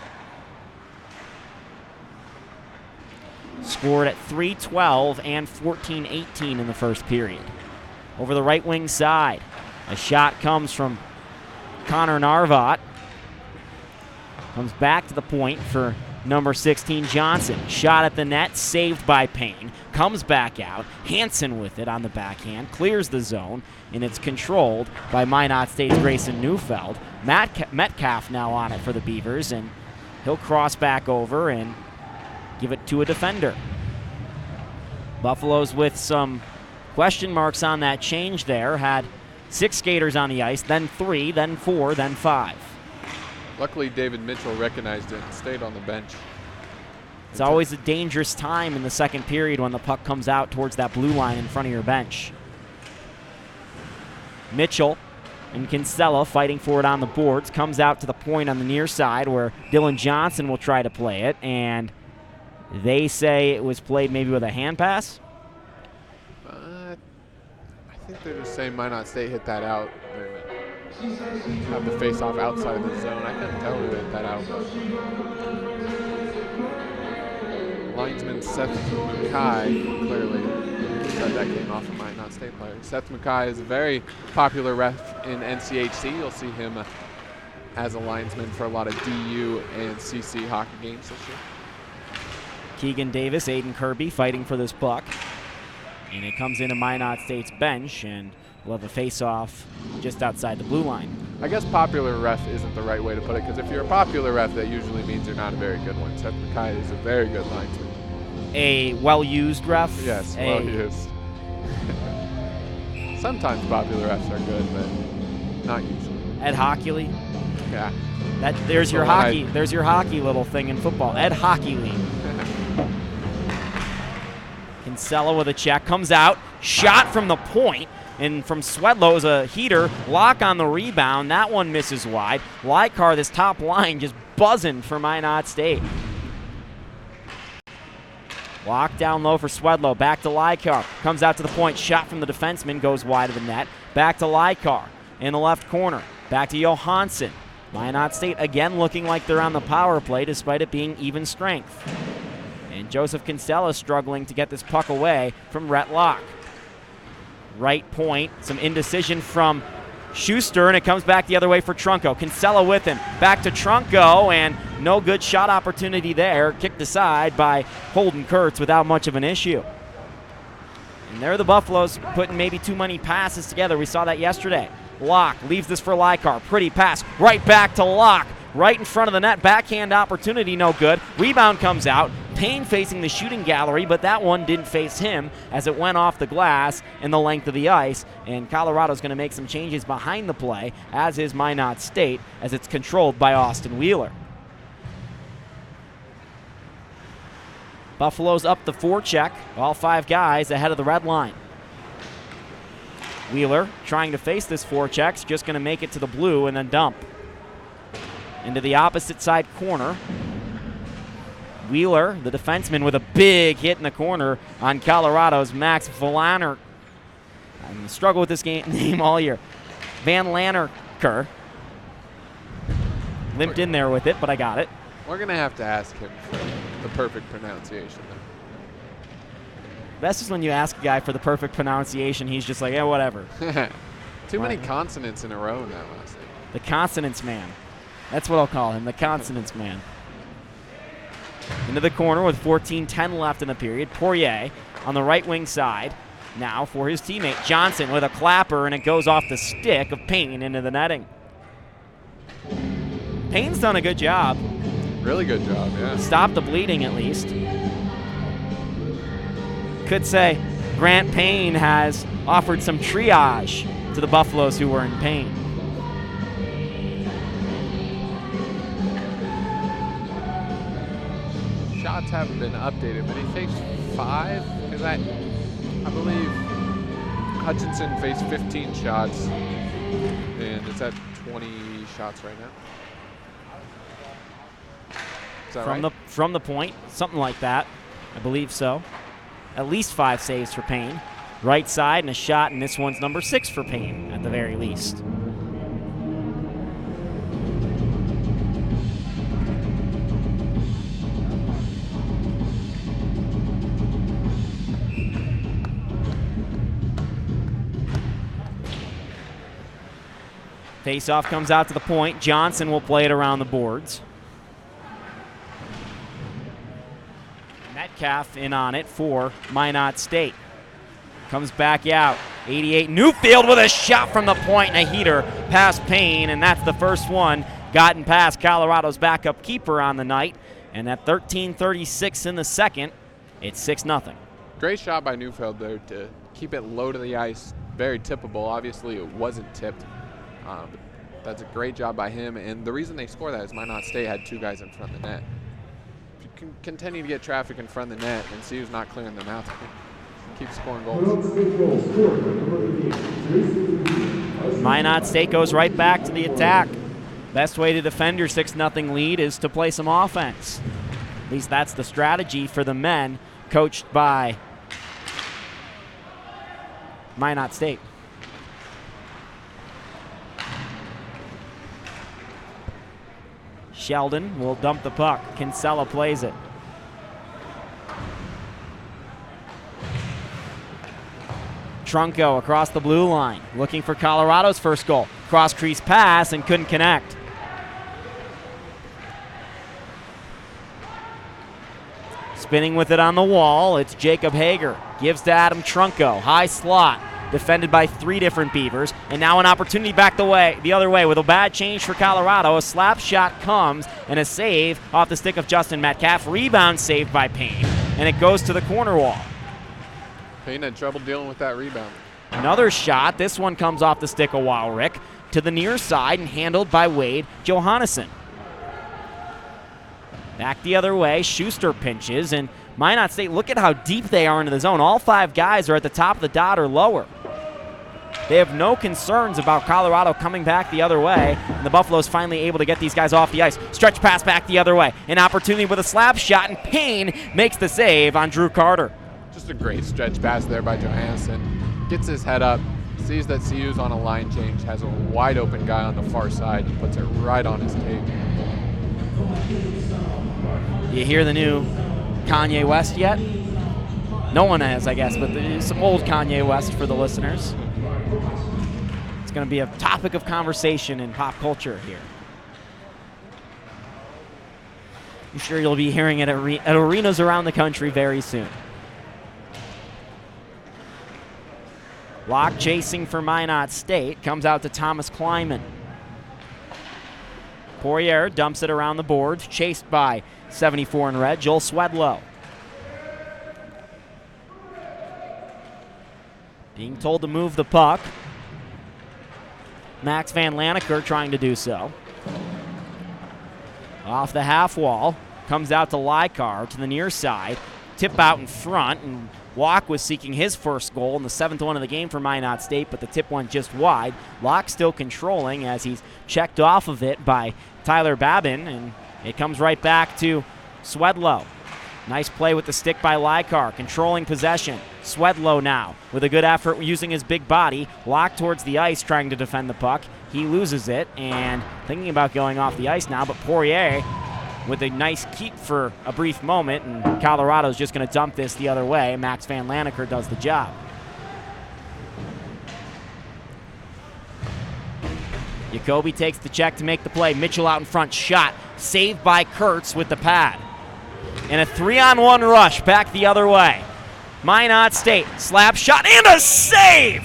Scored at 3:12 and 14-18 in the first period. Over the right wing side, a shot comes from Connor Narvat. Comes back to the point for number 16, Johnson. Shot at the net, saved by Payne. Comes back out. Hansen with it on the backhand. Clears the zone, and it's controlled by Minot State's Grayson Neufeld. Metcalf now on it for the Beavers, and he'll cross back over and give it to a defender. Buffaloes with some question marks on that change there. Had 6 skaters on the ice, then 3, then 4, then 5. Luckily, David Mitchell recognized it and stayed on the bench. It's always a dangerous time in the second period when the puck comes out towards that blue line in front of your bench. Mitchell and Kinsella fighting for it on the boards. Comes out to the point on the near side where Dylan Johnson will try to play it, and they say it was played maybe with a hand pass. I think they're just saying Minot State hit that out. They're gonna have the face-off outside the zone. I couldn't tell who hit that out. Linesman Seth Mackay clearly said that came off of Minot State player. Seth Mackay is a very popular ref in NCHC. You'll see him as a linesman for a lot of DU and CC hockey games this year. Keegan Davis, Aiden Kirby fighting for this puck. And it comes into Minot State's bench, and we'll have a face-off just outside the blue line. I guess popular ref isn't the right way to put it, because if you're a popular ref, that usually means you're not a very good one. Seth Mackay is a very good linesman. A well-used ref? Yes, well-used. Sometimes popular refs are good, but not usually. Ed Hockley? Yeah. There's your hockey. There's your hockey little thing in football. Ed Hockley. Kinsella with a check, comes out, shot from the point, and from Swedlow's a heater, Locke on the rebound. That one misses wide. Lykar, this top line, just buzzing for Minot State. Locke down low for Swedlow, back to Lykar, comes out to the point, shot from the defenseman, goes wide of the net, back to Lykar in the left corner, back to Johansson. Minot State again looking like they're on the power play despite it being even strength. And Joseph Kinsella struggling to get this puck away from Rhett Locke. Right point, some indecision from Schuster, and it comes back the other way for Trunco. Kinsella with him, back to Trunco, and no good shot opportunity there. Kicked aside by Holden Kurtz without much of an issue. And there are the Buffaloes putting maybe too many passes together. We saw that yesterday. Locke leaves this for Lykar. Pretty pass right back to Locke. Right in front of the net. Backhand opportunity, no good. Rebound comes out. Payne facing the shooting gallery, but that one didn't face him as it went off the glass in the length of the ice. And Colorado's going to make some changes behind the play, as is Minot State, as it's controlled by Austin Wheeler. Buffalo's up the forecheck. All 5 guys ahead of the red line. Wheeler trying to face this forecheck's just going to make it to the blue and then dump. Into the opposite side corner. Wheeler, the defenseman, with a big hit in the corner on Colorado's Max Valaner. I'm struggle with this name all year. Van Lannerker. Limped in there with it, but I got it. We're going to have to ask him for the perfect pronunciation. Best is when you ask a guy for the perfect pronunciation, he's just like, yeah, whatever. Too many consonants in a row now, honestly. The consonants man. That's what I'll call him, the consonants man. Into the corner with 14:10 left in the period. Poirier on the right wing side. Now for his teammate Johnson with a clapper, and it goes off the stick of Payne into the netting. Payne's done a good job. Really good job, yeah. Stopped the bleeding at least. Could say Grant Payne has offered some triage to the Buffaloes who were in pain. Shots haven't been updated, but he faced 5, because I believe Hutchinson faced 15 shots, and it's at 20 shots right now. Is that right? From the point, something like that. I believe so. At least 5 saves for Payne. Right side and a shot, and this one's number 6 for Payne at the very least. Faceoff comes out to the point. Johnson will play it around the boards. Metcalf in on it for Minot State. Comes back out. 88 Newfield with a shot from the point and a heater past Payne, and that's the first one gotten past Colorado's backup keeper on the night. And at 13:36 in the second, it's 6-0. Great shot by Newfield there to keep it low to the ice. Very tippable. Obviously, it wasn't tipped. That's a great job by him, and the reason they score that is Minot State had 2 guys in front of the net. If you can continue to get traffic in front of the net and see who's not clearing them out, keep scoring goals. Minot State goes right back to the attack. Best way to defend your 6-0 lead is to play some offense. At least that's the strategy for the men, coached by Minot State. Sheldon will dump the puck. Kinsella plays it. Trunco across the blue line, looking for Colorado's first goal. Cross-crease pass and couldn't connect. Spinning with it on the wall, it's Jacob Hager. Gives to Adam Trunco, high slot, defended by 3 different Beavers, and now an opportunity back the other way with a bad change for Colorado. A slap shot comes, and a save off the stick of Justin Metcalf. Rebound saved by Payne, and it goes to the corner wall. Payne had trouble dealing with that rebound. Another shot. This one comes off the stick of Wowrick to the near side and handled by Wade Johannesson. Back the other way, Schuster pinches, and Minot State, look at how deep they are into the zone. All 5 guys are at the top of the dot or lower. They have no concerns about Colorado coming back the other way, and the Buffaloes finally able to get these guys off the ice. Stretch pass back the other way. An opportunity with a slap shot, and Payne makes the save on Drew Carter. Just a great stretch pass there by Johansson. Gets his head up, sees that CU's on a line change, has a wide open guy on the far side, and puts it right on his tape. You hear the new Kanye West yet? No one has, I guess, but there's some old Kanye West for the listeners. It's going to be a topic of conversation in pop culture here. I'm sure you'll be hearing it at arenas around the country very soon. Locke chasing for Minot State, comes out to Thomas Kleiman. Poirier dumps it around the boards, chased by 74 in red, Joel Swedlow. Being told to move the puck. Max Van Lanneker trying to do so. Off the half wall, comes out to Lykar to the near side. Tip out in front, and Locke was seeking his first goal in the 7th one of the game for Minot State, but the tip went just wide. Locke still controlling as he's checked off of it by Tyler Babin, and it comes right back to Swedlow. Nice play with the stick by Lykar, controlling possession. Swedlow now with a good effort using his big body. Locke towards the ice trying to defend the puck. He loses it and thinking about going off the ice now, but Poirier with a nice keep for a brief moment, and Colorado's just going to dump this the other way. Max Van Lanneker does the job. Jacoby takes the check to make the play. Mitchell out in front, shot. Saved by Kurtz with the pad. And a 3-on-1 rush back the other way. Minot State, slap shot, and a save!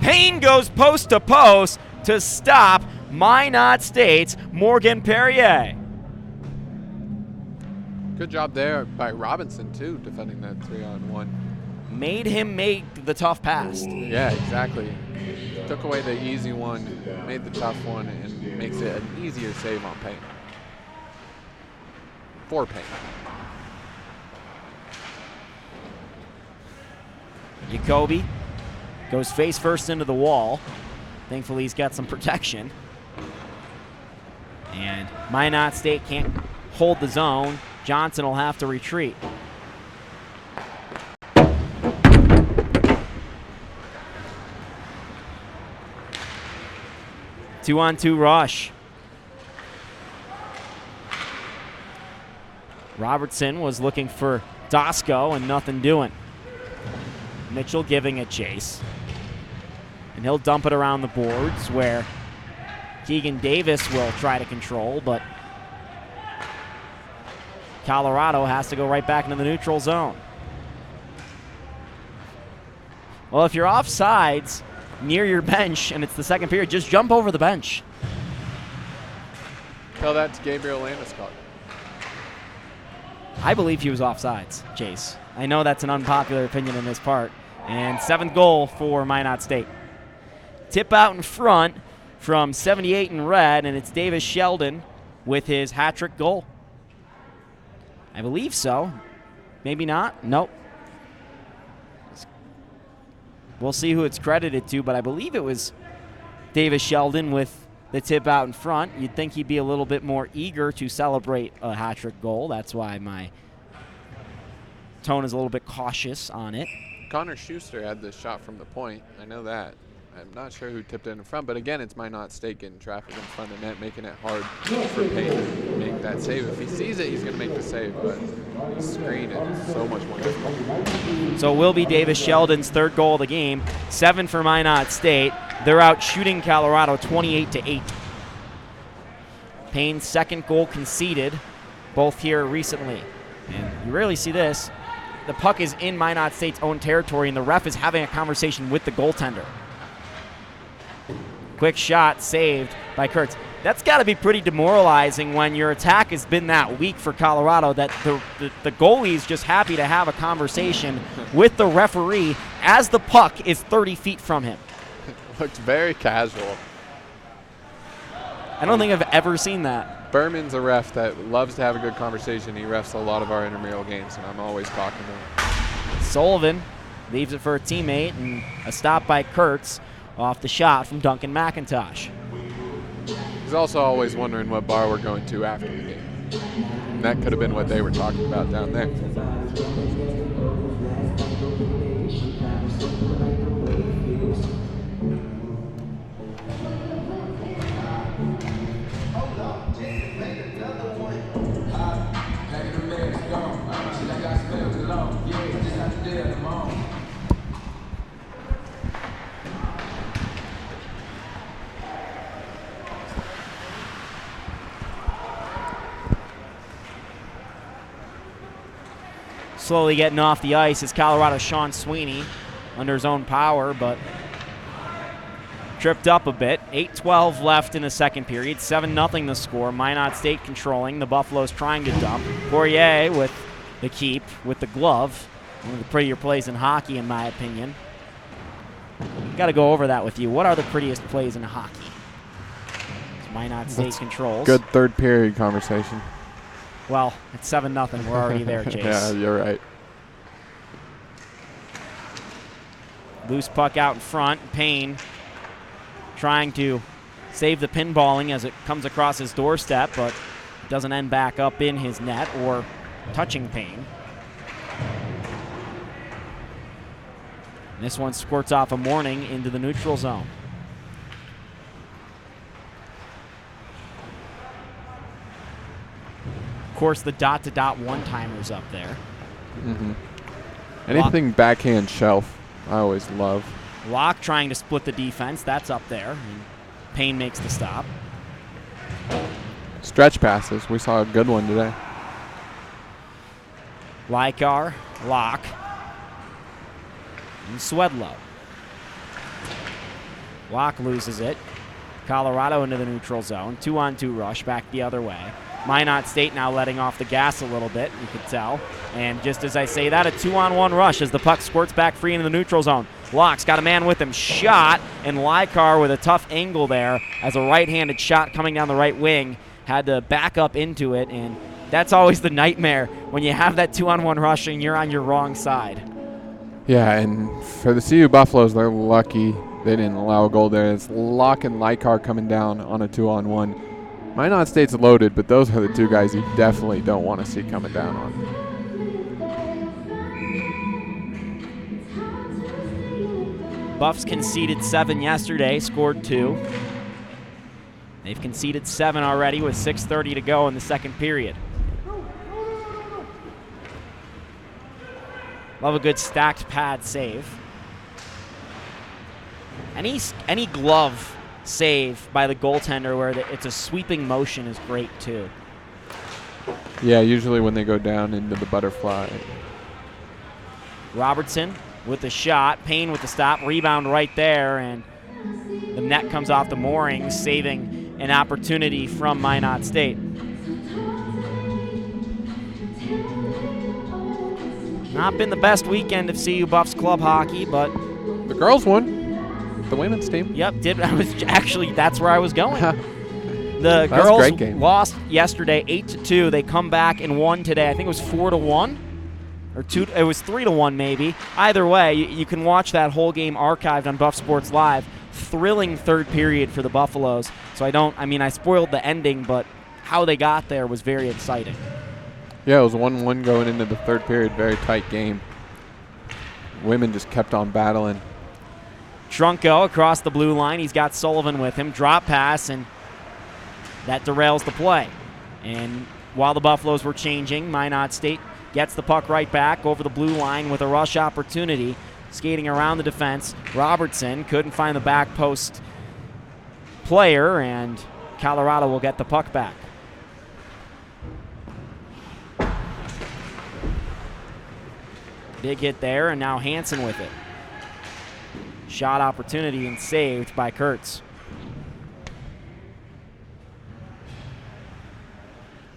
Payne goes post to post to stop Minot State's Morgan Perrier. Good job there by Robinson, too, defending that 3-on-1. Made him make the tough pass. Yeah, exactly. Took away the easy one, made the tough one, and makes it an easier save on Payne. For Payne. Jacoby goes face first into the wall. Thankfully, he's got some protection. And Minot State can't hold the zone. Johnson will have to retreat. Two-on-two rush. Robertson was looking for Dosco and nothing doing. Mitchell giving a chase. And he'll dump it around the boards where Keegan Davis will try to control, but Colorado has to go right back into the neutral zone. Well, if you're offsides near your bench and it's the second period, just jump over the bench. Tell that to Gabriel Landeskog. I believe he was offsides, Chase. I know that's an unpopular opinion in this part. And 7th goal for Minot State. Tip out in front from 78 in red, and it's Davis Sheldon with his hat-trick goal. I believe so. Maybe not. Nope. We'll see who it's credited to, but I believe it was Davis Sheldon with the tip out in front. You'd think he'd be a little bit more eager to celebrate a hat-trick goal. That's why my tone is a little bit cautious on it. Connor Schuster had this shot from the point. I know that. I'm not sure who tipped it in front, but again, it's Minot State getting traffic in front of the net, making it hard for Payne to make that save. If he sees it, he's going to make the save, but the screen is so much more difficult. So it will be Davis Sheldon's third goal of the game, 7 for Minot State. They're out shooting Colorado 28-8. Payne's second goal conceded, both here recently. And you rarely see this. The puck is in Minot State's own territory, and the ref is having a conversation with the goaltender. Quick shot saved by Kurtz. That's got to be pretty demoralizing when your attack has been that weak for Colorado that the goalie's just happy to have a conversation with the referee as the puck is 30 feet from him. Looks very casual. I don't think I've ever seen that. Berman's a ref that loves to have a good conversation. He refs a lot of our intramural games, and I'm always talking to him. Sullivan leaves it for a teammate, and a stop by Kurtz off the shot from Duncan McIntosh. He's also always wondering what bar we're going to after the game. And that could have been what they were talking about down there. Slowly getting off the ice is Colorado's Sean Sweeney under his own power, but tripped up a bit. 8:12 left in the second period. 7-0 the score. Minot State controlling. The Buffaloes trying to dump. Poirier with the keep, with the glove. One of the prettier plays in hockey, in my opinion. Got to go over that with you. What are the prettiest plays in hockey? Minot State controls. Good third period conversation. Well, it's 7-0. We're already there, Chase. Yeah, you're right. Loose puck out in front. Payne trying to save the pinballing as it comes across his doorstep, but it doesn't end back up in his net or touching Payne. And this one squirts off a Morning into the neutral zone. Of course, the dot-to-dot one-timers up there. Mm-hmm. Anything backhand shelf, I always love. Locke trying to split the defense. That's up there. And Payne makes the stop. Stretch passes. We saw a good one today. Lykar, Locke, and Swedlow. Locke loses it. Colorado into the neutral zone. 2-on-2 rush back the other way. Minot State now letting off the gas a little bit, you could tell. And just as I say that, a 2-on-1 rush as the puck squirts back free into the neutral zone. Locke's got a man with him, shot, and Lykar with a tough angle there as a right-handed shot coming down the right wing. Had to back up into it, and that's always the nightmare when you have that 2-on-1 rush and you're on your wrong side. Yeah, and for the CU Buffaloes, they're lucky they didn't allow a goal there. It's Locke and Lykar coming down on a 2-on-1. Minot State's loaded, but those are the two guys you definitely don't want to see coming down on. Buffs conceded 7 yesterday, scored 2. They've conceded 7 already with 6:30 to go in the second period. Love a good stacked pad save. Any glove save by the goaltender where it's a sweeping motion is great too. Yeah, usually when they go down into the butterfly. Robertson with the shot, Payne with the stop, rebound right there, and the net comes off the moorings, saving an opportunity from Minot State. Not been the best weekend of CU Buffs club hockey, but the girls won. The women's team. Yep, that's where I was going. The girls lost yesterday 8-2. They come back and won today. I think it was 4-1 or 2. It was 3-1 maybe. Either way, you can watch that whole game archived on Buff Sports Live. Thrilling third period for the Buffaloes. So I spoiled the ending, but how they got there was very exciting. Yeah, it was 1-1 going into the third period. Very tight game. Women just kept on battling. Trunco across the blue line. He's got Sullivan with him. Drop pass, and that derails the play. And while the Buffaloes were changing, Minot State gets the puck right back over the blue line with a rush opportunity. Skating around the defense, Robertson couldn't find the back post player, and Colorado will get the puck back. Big hit there, and now Hansen with it. Shot opportunity and saved by Kurtz.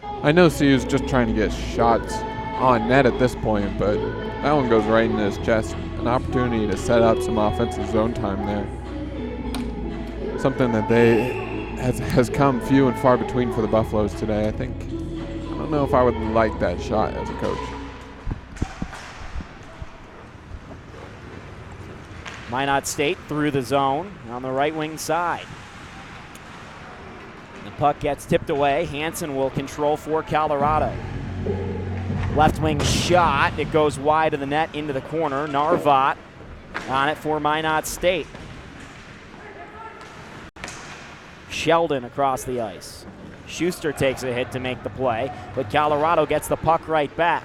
I know CU's just trying to get shots on net at this point, but that one goes right in his chest. An opportunity to set up some offensive zone time there. Something that has come few and far between for the Buffaloes today. I don't know if I would like that shot as a coach. Minot State through the zone on the right wing side. The puck gets tipped away. Hansen will control for Colorado. Left wing shot. It goes wide of the net into the corner. Narvat on it for Minot State. Sheldon across the ice. Schuster takes a hit to make the play, but Colorado gets the puck right back.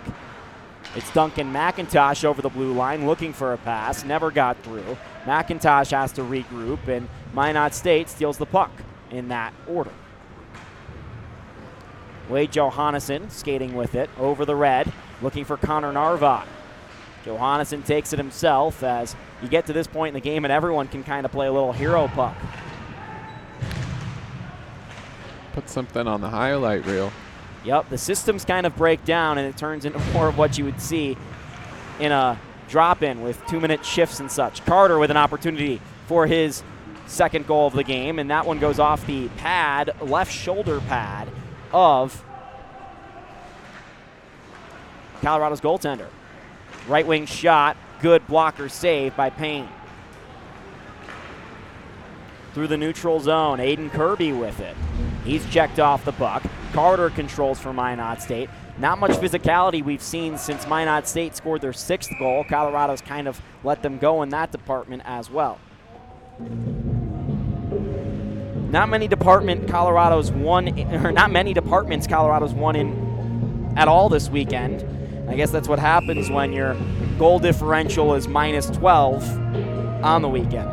It's Duncan McIntosh over the blue line looking for a pass. Never got through. McIntosh has to regroup, and Minot State steals the puck in that order. Wade Johannesson skating with it over the red, looking for Connor Narvat. Johannesson takes it himself as you get to this point in the game and everyone can kind of play a little hero puck. Put something on the highlight reel. Yep, the systems kind of break down and it turns into more of what you would see in a drop-in with 2-minute shifts and such. Carter with an opportunity for his second goal of the game, and that one goes off the pad, left shoulder pad of Colorado's goaltender. Right wing shot, good blocker save by Payne. Through the neutral zone, Aiden Kirby with it. He's checked off the puck. Carter controls for Minot State. Not much physicality we've seen since Minot State scored their 6th goal. Colorado's kind of let them go in that department as well. Not many departments Colorado's won in at all this weekend. I guess that's what happens when your goal differential is minus 12 on the weekend.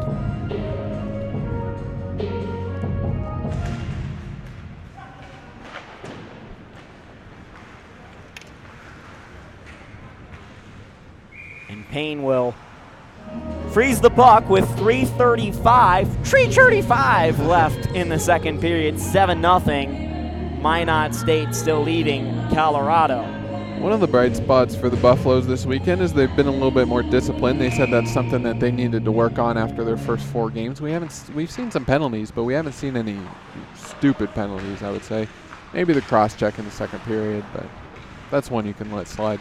And Payne will freeze the puck with 3:35 left in the second period. 7-0. Minot State still leading Colorado. One of the bright spots for the Buffaloes this weekend is they've been a little bit more disciplined. They said that's something that they needed to work on after their first 4 games. We've seen some penalties, but we haven't seen any stupid penalties, I would say. Maybe the cross-check in the second period, but that's one you can let slide.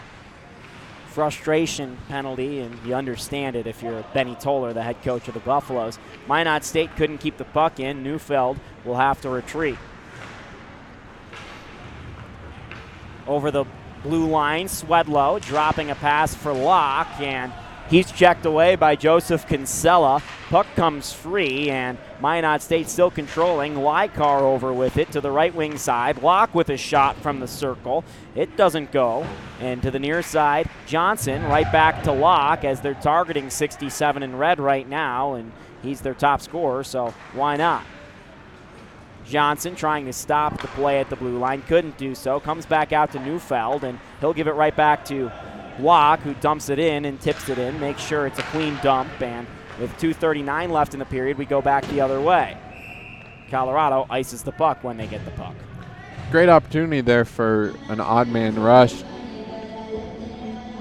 Frustration penalty, and you understand it if you're Benny Toller, the head coach of the Buffaloes. Minot State couldn't keep the puck in. Neufeld will have to retreat. Over the blue line, Swedlow dropping a pass for Locke, and he's checked away by Joseph Kinsella. Puck comes free, and Minot State still controlling. Lykar over with it to the right wing side. Locke with a shot from the circle. It doesn't go. And to the near side, Johnson right back to Locke as they're targeting 67 in red right now, and he's their top scorer, so why not? Johnson trying to stop the play at the blue line, couldn't do so. Comes back out to Neufeld, and he'll give it right back to Locke, who dumps it in and tips it in, makes sure it's a clean dump, and with 2:39 left in the period, we go back the other way. Colorado ices the puck when they get the puck. Great opportunity there for an odd man rush.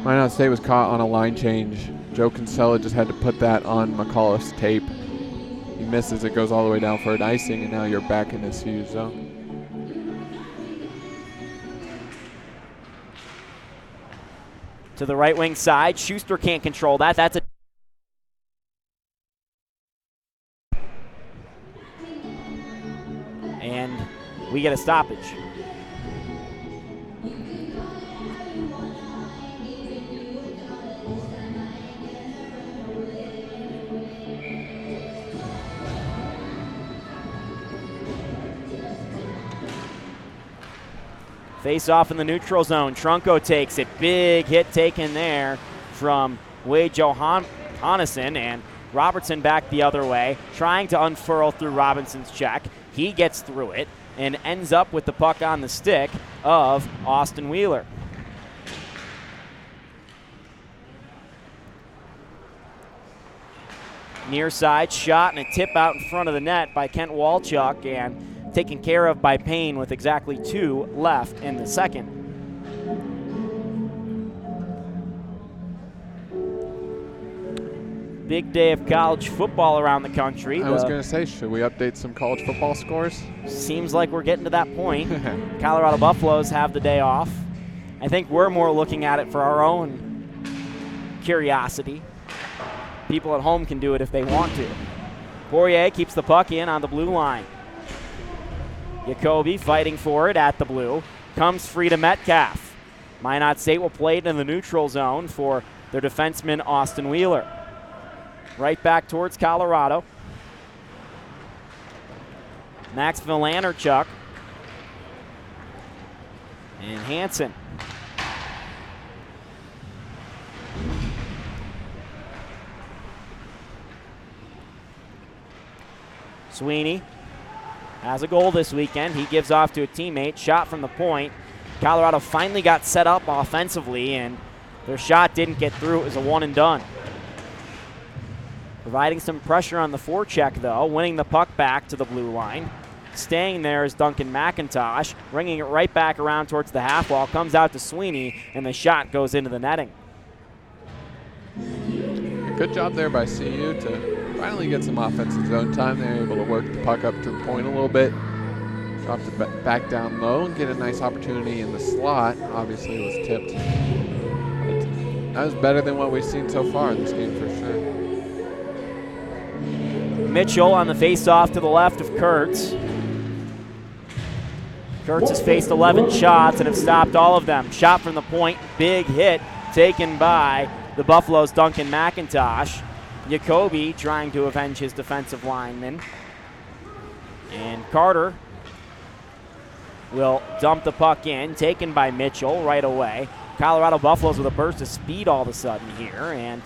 Minot State was caught on a line change. Joe Kinsella just had to put that on McAuliffe's tape. He misses, it goes all the way down for an icing, and now you're back in this huge zone. To the right wing side, Schuster can't control that. That's a and we get a stoppage. Face off in the neutral zone. Trunco takes it. Big hit taken there from Wade Johannesson, and Robertson back the other way, trying to unfurl through Robinson's check. He gets through it and ends up with the puck on the stick of Austin Wheeler. Near side shot and a tip out in front of the net by Kent Walchuk, and taken care of by Payne with exactly 2 left in the second. Big day of college football around the country. I was going to say, should we update some college football scores? Seems like we're getting to that point. Colorado Buffaloes have the day off. I think we're more looking at it for our own curiosity. People at home can do it if they want to. Poirier keeps the puck in on the blue line. Jacoby fighting for it at the blue. Comes free to Metcalf. Minot State will play it in the neutral zone for their defenseman Austin Wheeler. Right back towards Colorado. Max Villanerchuk. And Hansen. Sweeney has a goal this weekend. He gives off to a teammate. Shot from the point. Colorado finally got set up offensively, and their shot didn't get through. It was a one and done. Providing some pressure on the forecheck, though, winning the puck back to the blue line. Staying there is Duncan McIntosh, bringing it right back around towards the half wall. Comes out to Sweeney, and the shot goes into the netting. Good job there by CU to finally get some offensive zone time. They were able to work the puck up to the point a little bit. Dropped it back down low and get a nice opportunity in the slot. Obviously it was tipped. But that was better than what we've seen so far in this game for sure. Mitchell on the face-off to the left of Kurtz. Kurtz has faced 11 shots and have stopped all of them. Shot from the point, big hit taken by the Buffalo's Duncan McIntosh. Jacoby trying to avenge his defensive lineman. And Carter will dump the puck in, taken by Mitchell right away. Colorado Buffaloes with a burst of speed all of a sudden here, and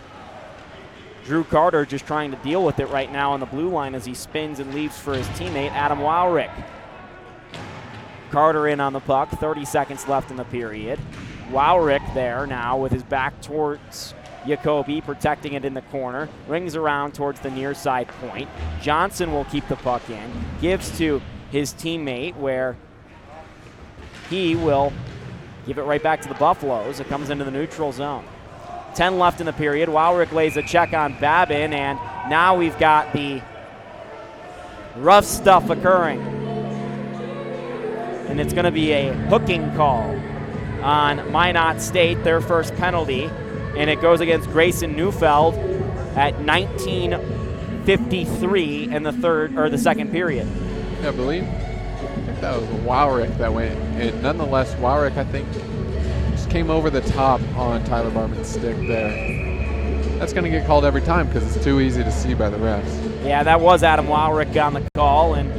Drew Carter just trying to deal with it right now on the blue line as he spins and leaves for his teammate Adam Wowrick. Carter in on the puck, 30 seconds left in the period. Wowrick there now with his back towards Jacoby, protecting it in the corner. Rings around towards the near side point. Johnson will keep the puck in. Gives to his teammate where he will give it right back to the Buffaloes. It comes into the neutral zone. 10 left in the period. Wowrick lays a check on Babin, and now we've got the rough stuff occurring. And it's going to be a hooking call on Minot State, their first penalty, and it goes against Grayson Neufeld at 19:53 in the second period. I think that was Wowrick that went in. Nonetheless, Wowrick, I think, just came over the top on Tyler Barman's stick there. That's going to get called every time because it's too easy to see by the refs. Yeah, that was Adam Wowrick on the call, and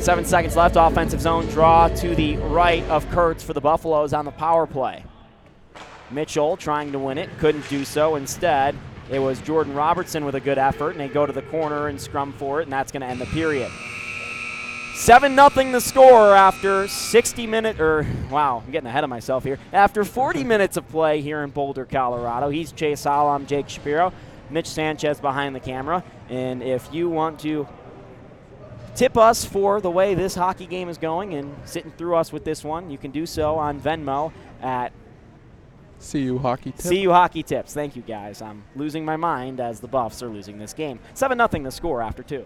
7 seconds left. Offensive zone draw to the right of Kurtz for the Buffaloes on the power play. Mitchell trying to win it, couldn't do so. Instead, it was Jordan Robertson with a good effort, and they go to the corner and scrum for it, and that's going to end the period. 7-0 the score after 60 minutes, wow, I'm getting ahead of myself here. After 40 minutes of play here in Boulder, Colorado. He's Chase Hall, I'm Jake Shapiro. Mitch Sanchez behind the camera. And if you want to tip us for the way this hockey game is going and sitting through us with this one, you can do so on Venmo at CU Hockey Tips. CU Hockey Tips. Thank you, guys. I'm losing my mind as the Buffs are losing this game. 7-0 the score after 2.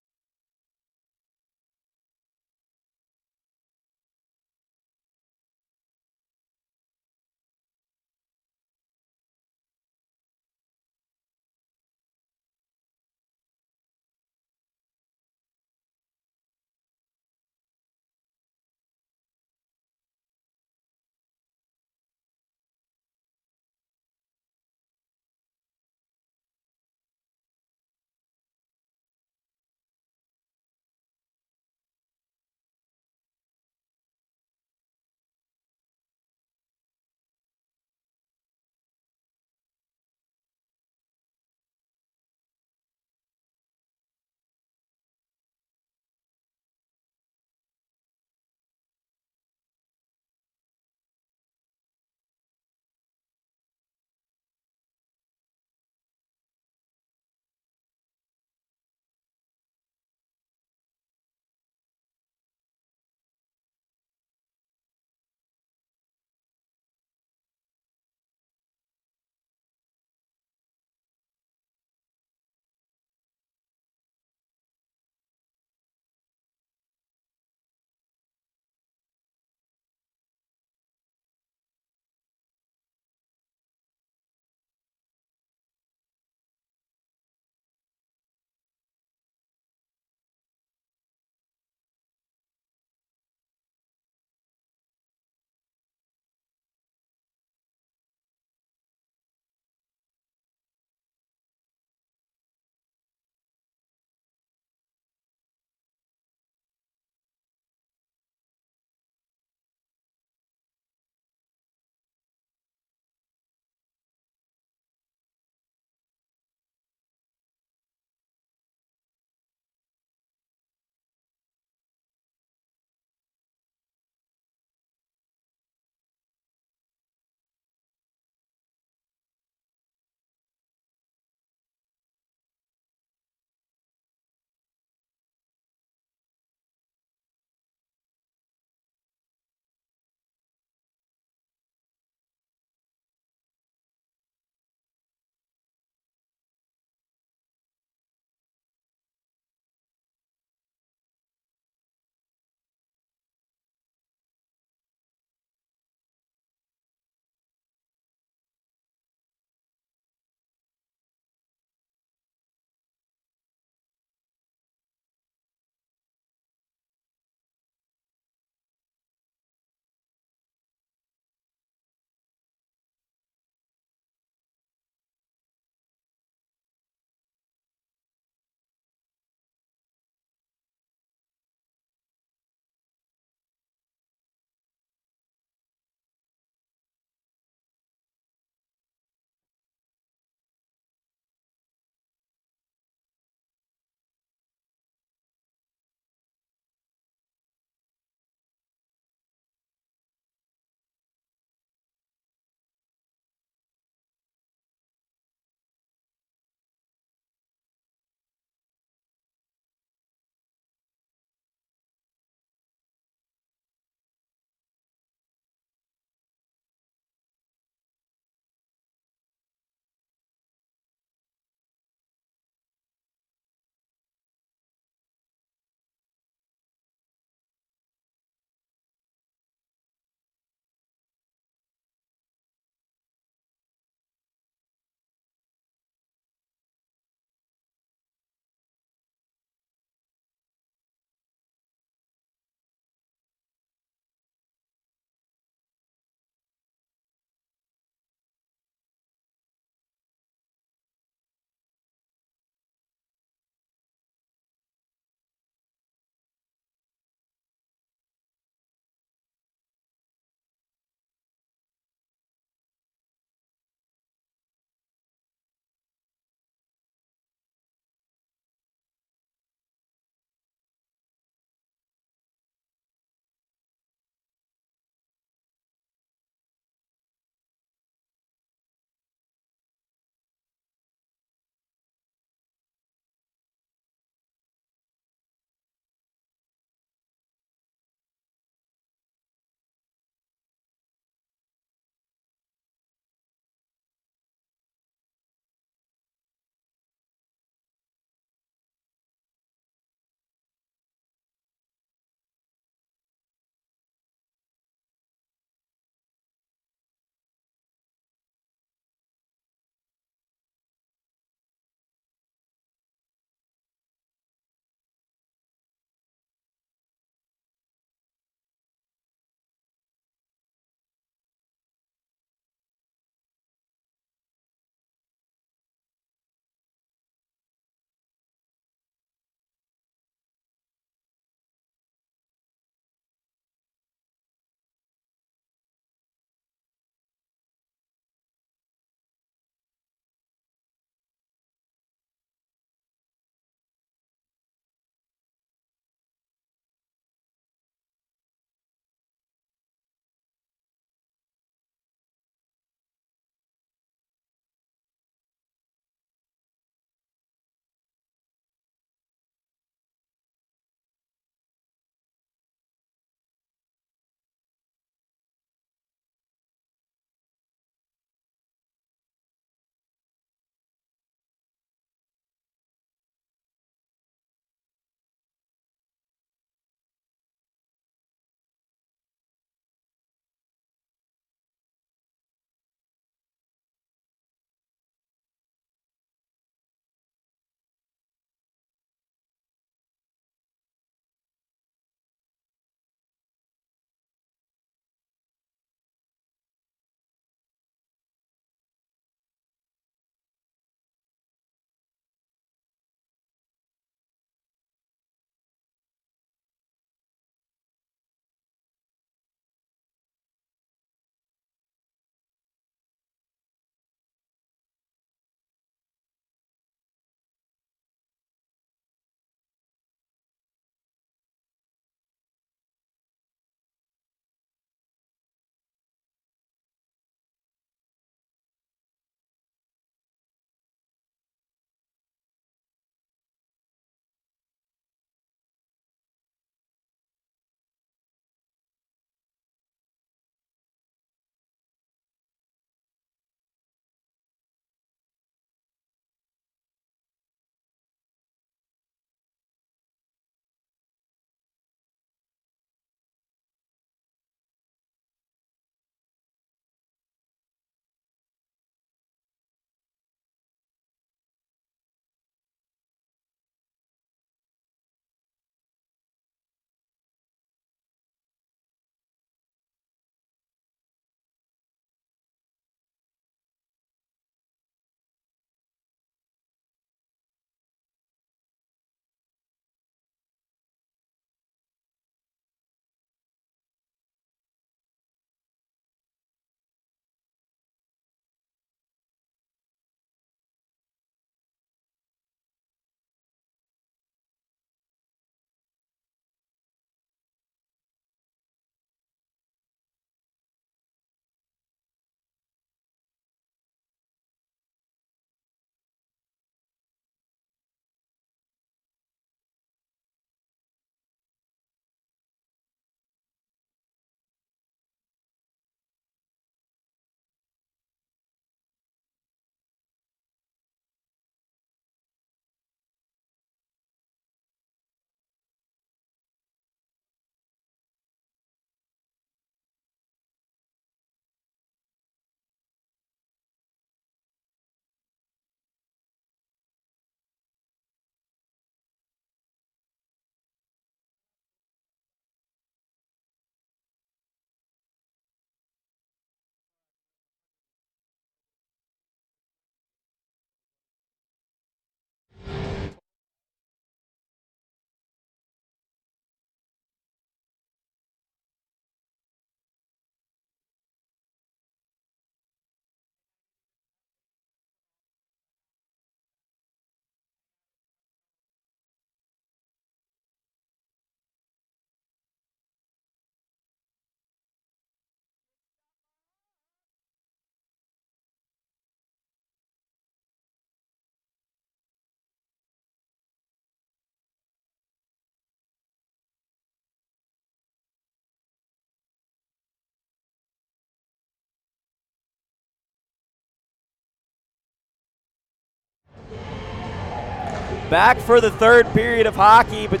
Back for the third period of hockey, but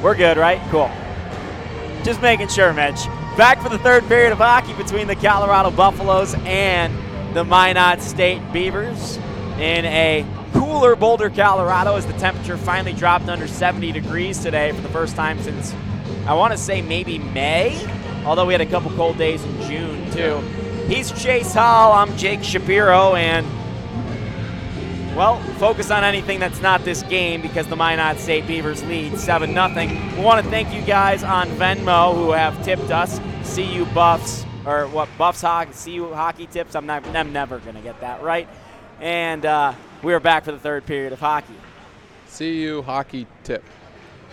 we're good, right? Cool. Just making sure, Mitch. Back for the third period of hockey between the Colorado Buffaloes and the Minot State Beavers in a cooler Boulder, Colorado, as the temperature finally dropped under 70 degrees today for the first time since, I want to say, maybe May, although we had a couple cold days in June, too. He's Chase Hall. I'm Jake Shapiro, and well, focus on anything that's not this game because the Minot State Beavers lead 7-0. We want to thank you guys on Venmo who have tipped us. CU Buffs, or what, Buffs Hockey, CU Hockey Tips. I'm never going to get that right. And we are back for the third period of hockey. CU Hockey Tip.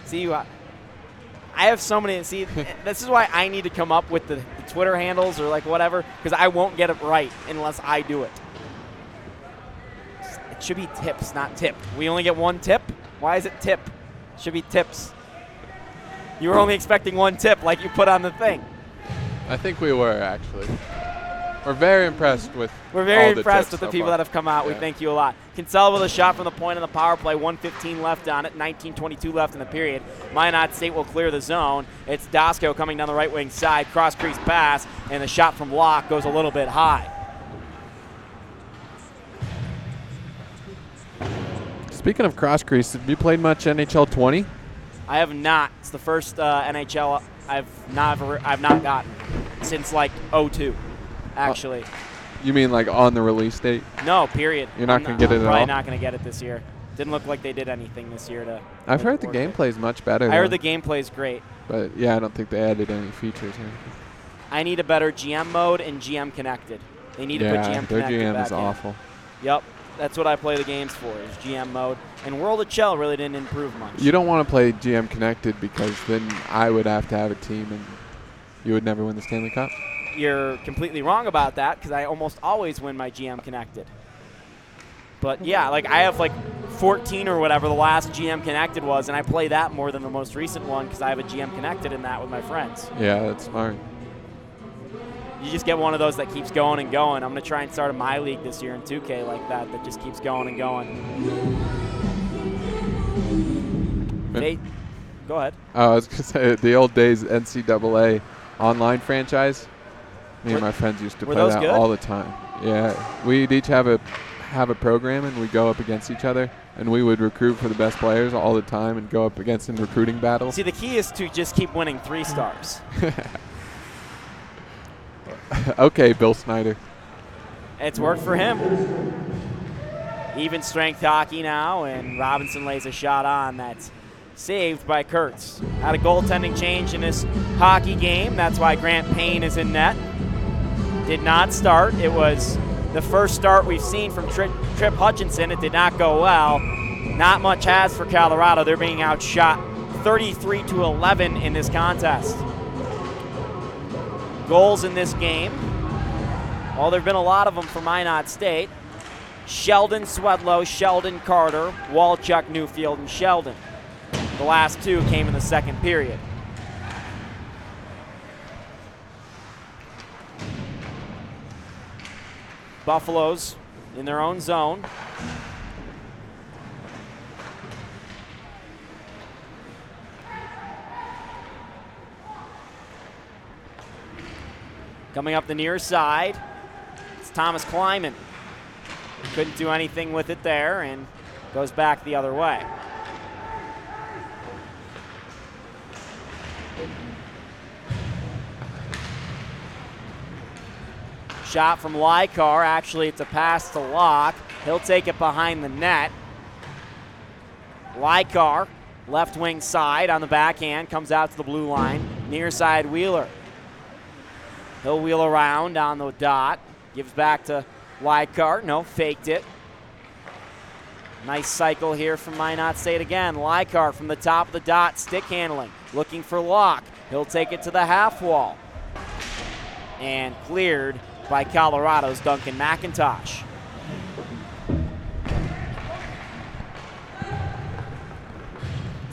CU I have so many. See, this is why I need to come up with the Twitter handles or like whatever, because I won't get it right unless I do it. It should be tips, not tip. We only get one tip? Why is it tip? It should be tips. You were only expecting one tip like you put on the thing. I think we were, actually. We're very impressed with We're very all the impressed tips with the so people far. that have come out. We thank you a lot. Kinsella with a shot from the point on the power play. 1:15 left on it. 19:22 left in the period. Minot State will clear the zone. It's Dasco coming down the right wing side. Cross crease pass, and the shot from Locke goes a little bit high. Speaking of cross crease, have you played much NHL 20? I have not. It's the first NHL I've not gotten since like 02, actually. You mean like on the release date? No, period. You're not going to get it at all? Probably not going to get it this year. Didn't look like they did anything this year to. I've heard the gameplay is much better. I heard the gameplay is great. But yeah, I don't think they added any features or anything. I need a better GM mode and GM connected. They need to put GM their connected GM back is in. awful. Yep, that's what I play the games for, is GM mode. And World of Chell really didn't improve much. You don't want to play GM connected because then I would have to have a team and you would never win the Stanley Cup. You're completely wrong about that because I almost always win my GM connected. But yeah, like I have like 14 or whatever the last GM connected was, and I play that more than the most recent one because I have a GM connected in that with my friends. Yeah, that's smart. You just get one of those that keeps going and going. I'm going to try and start a My League this year in 2K like that just keeps going and going. Go ahead. I was going to say, the old days NCAA online franchise, me and my friends used to play that good? all the time. Yeah, we'd each have a program and we'd go up against each other, and we would recruit for the best players all the time and go up against in recruiting battles. See, the key is to just keep winning 3 stars. Okay, Bill Snyder. It's worked for him. Even strength hockey now, and Robinson lays a shot on that's saved by Kurtz. Had a goaltending change in this hockey game. That's why Grant Payne is in net. Did not start. It was the first start we've seen from Trip Hutchinson. It did not go well. Not much has for Colorado. They're being outshot 33-11 in this contest. Goals in this game. Well, there have been a lot of them for Minot State. Sheldon Swedlow, Sheldon Carter, Walchuk, Newfield, and Sheldon. The last 2 came in the second period. Buffaloes in their own zone. Coming up the near side, it's Thomas Kleiman. Couldn't do anything with it there and goes back the other way. Shot from Lykar. Actually, it's a pass to Locke. He'll take it behind the net. Lykar, left wing side on the backhand, comes out to the blue line. Near side Wheeler. He'll wheel around on the dot. Gives back to Lykar. No, faked it. Nice cycle here from Minot State again. Lykar from the top of the dot, stick handling. Looking for Locke. He'll take it to the half wall. And cleared by Colorado's Duncan McIntosh.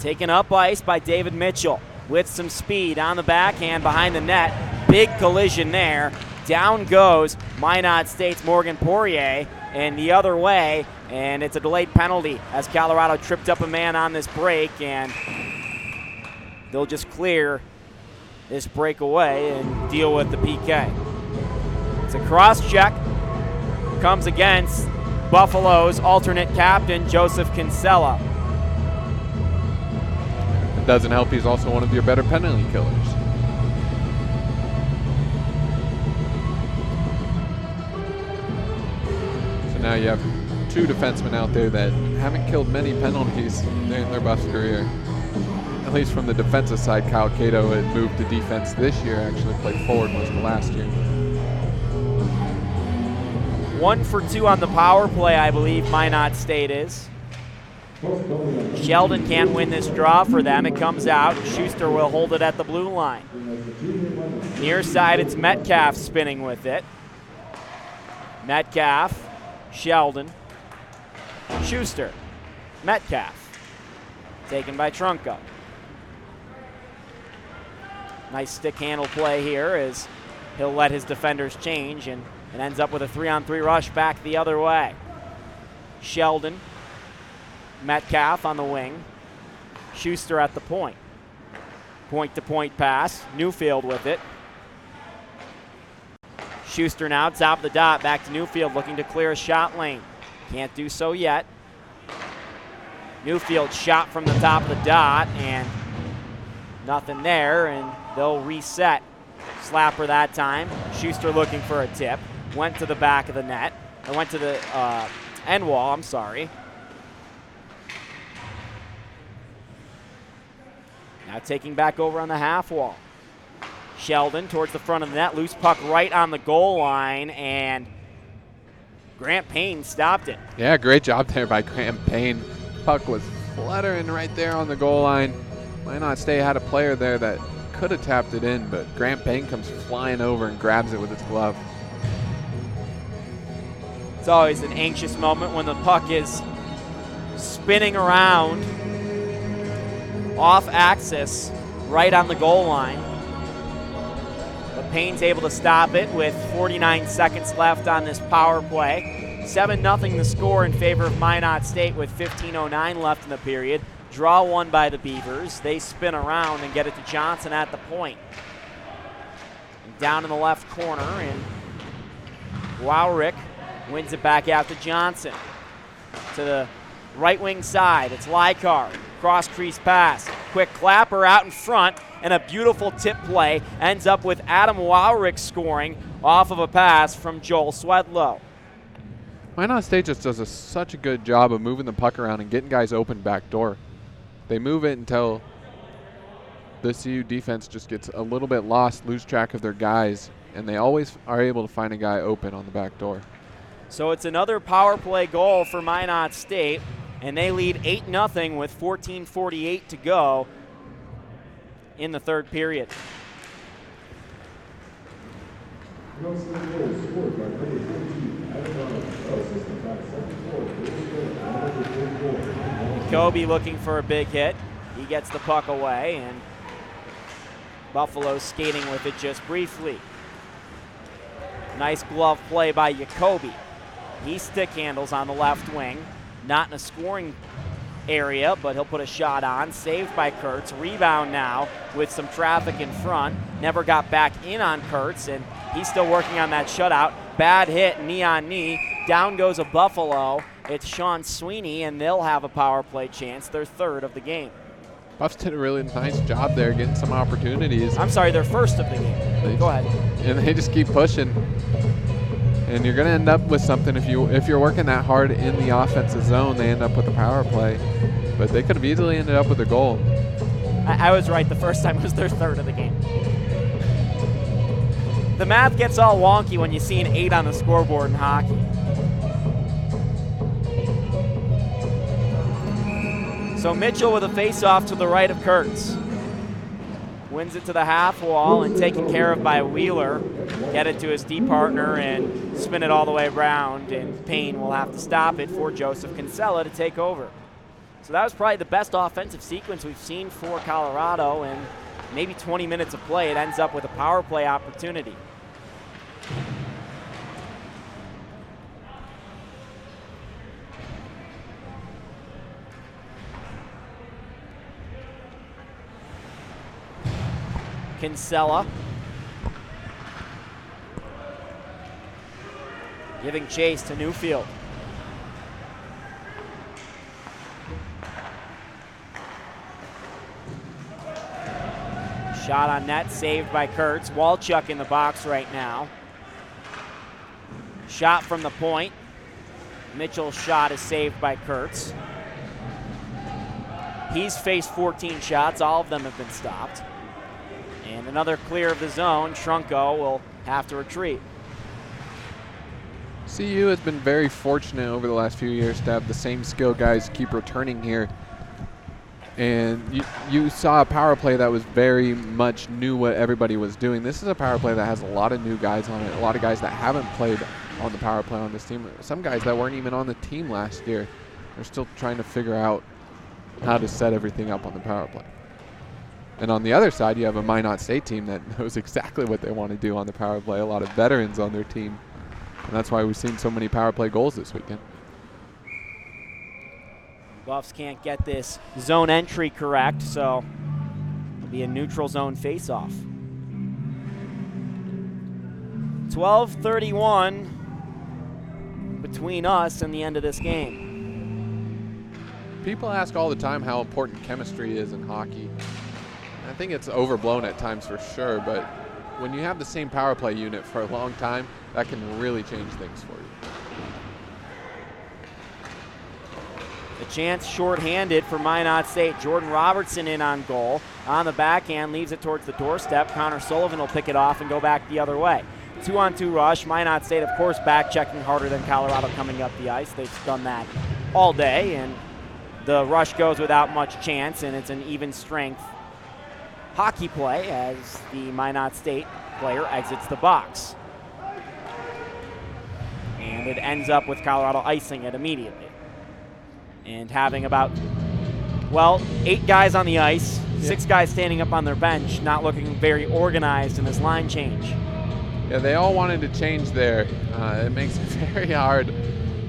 Taken up ice by David Mitchell with some speed on the backhand behind the net. Big collision there. Down goes Minot State's Morgan Poirier. and the other way, and it's a delayed penalty as Colorado tripped up a man on this break, and they'll just clear this breakaway and deal with the PK. It's a cross check, comes against Buffalo's alternate captain, Joseph Kinsella. It doesn't help he's also one of your better penalty killers. So now you have two defensemen out there that haven't killed many penalties in their Buffs career. At least from the defensive side, Kyle Cato had moved to defense this year, actually played forward most of last year. 1 for 2 on the power play, I believe Minot State is. Sheldon can't win this draw for them. It comes out. Schuster will hold it at the blue line. Near side, it's Metcalf spinning with it. Metcalf, Sheldon, Schuster, Metcalf. Taken by Trunco. Nice stick handle play here as he'll let his defenders change, and it ends up with a 3-on-3 rush back the other way. Sheldon, Metcalf on the wing, Schuster at the point. Point-to-point pass, Newfield with it. Schuster now top of the dot, back to Newfield looking to clear a shot lane. Can't do so yet. Newfield shot from the top of the dot, and nothing there, and they'll reset. Slapper that time. Schuster looking for a tip. Went to the back of the net. Or went to the end wall, I'm sorry. Now taking back over on the half wall. Sheldon towards the front of the net. Loose puck right on the goal line, and Grant Payne stopped it. Yeah, great job there by Grant Payne. Puck was fluttering right there on the goal line. Minot State had a player there that could have tapped it in, but Grant Payne comes flying over and grabs it with his glove. It's always an anxious moment when the puck is spinning around off axis right on the goal line. But Payne's able to stop it with 49 seconds left on this power play. 7-0 the score in favor of Minot State with 15:09 left in the period. Draw one by the Beavers. They spin around and get it to Johnson at the point. And down in the left corner, and Wowrick wins it back out to Johnson. To the right wing side, it's Lykar. Cross crease pass. Quick clapper out in front, and a beautiful tip play ends up with Adam Wowrick scoring off of a pass from Joel Swedlow. Minot State just does such a good job of moving the puck around and getting guys open back door. They move it until the CU defense just gets a little bit lost, lose track of their guys, and they always are able to find a guy open on the back door. So it's another power play goal for Minot State, and they lead 8-0 with 14:48 to go in the third period. Kobe looking for a big hit. He gets the puck away, and Buffalo skating with it just briefly. Nice glove play by Jacoby. He stick handles on the left wing. Not in a scoring area, but he'll put a shot on. Saved by Kurtz. Rebound now with some traffic in front. Never got back in on Kurtz, and he's still working on that shutout. Bad hit, knee on knee. Down goes a Buffalo. It's Sean Sweeney, and they'll have a power play chance, their third of the game. Buffs did a really nice job there getting some opportunities. I'm sorry, their first of the game. Go ahead. And they just keep pushing. And you're going to end up with something if you're working that hard in the offensive zone. They end up with a power play, but they could have easily ended up with a goal. I was right. The first time was their third of the game. The math gets all wonky when you see an 8 on the scoreboard in hockey. So Mitchell with a face-off to the right of Kurtz. Wins it to the half wall and taken care of by Wheeler. Get it to his D partner and spin it all the way around, and Payne will have to stop it for Joseph Kinsella to take over. So that was probably the best offensive sequence we've seen for Colorado, and maybe 20 minutes of play, it ends up with a power play opportunity. Kinsella giving chase to Newfield. Shot on net, saved by Kurtz. Walchuk in the box right now. Shot from the point. Mitchell's shot is saved by Kurtz. He's faced 14 shots. All of them have been stopped. And another clear of the zone. Trunco will have to retreat. CU has been very fortunate over the last few years to have the same skill guys keep returning here. And you saw a power play that was very much knew what everybody was doing. This is a power play that has a lot of new guys on it, a lot of guys that haven't played on the power play on this team. Some guys that weren't even on the team last year. They're still trying to figure out how to set everything up on the power play. And on the other side, you have a Minot State team that knows exactly what they want to do on the power play, a lot of veterans on their team. And that's why we've seen so many power play goals this weekend. Buffs can't get this zone entry correct, so it'll be a neutral zone face-off. 12:31 between us and the end of this game. People ask all the time how important chemistry is in hockey. I think it's overblown at times for sure, but when you have the same power play unit for a long time, that can really change things for you. The chance shorthanded for Minot State. Jordan Robertson in on goal. On the backhand, leaves it towards the doorstep. Connor Sullivan will pick it off and go back the other way. 2-on-2 rush. Minot State, of course, back checking harder than Colorado coming up the ice. They've done that all day, and the rush goes without much chance, and it's an even strength hockey play as the Minot State player exits the box. And it ends up with Colorado icing it immediately. And having about, 8 guys on the ice, 6 guys standing up on their bench, not looking very organized in this line change. Yeah, they all wanted to change there. It makes it very hard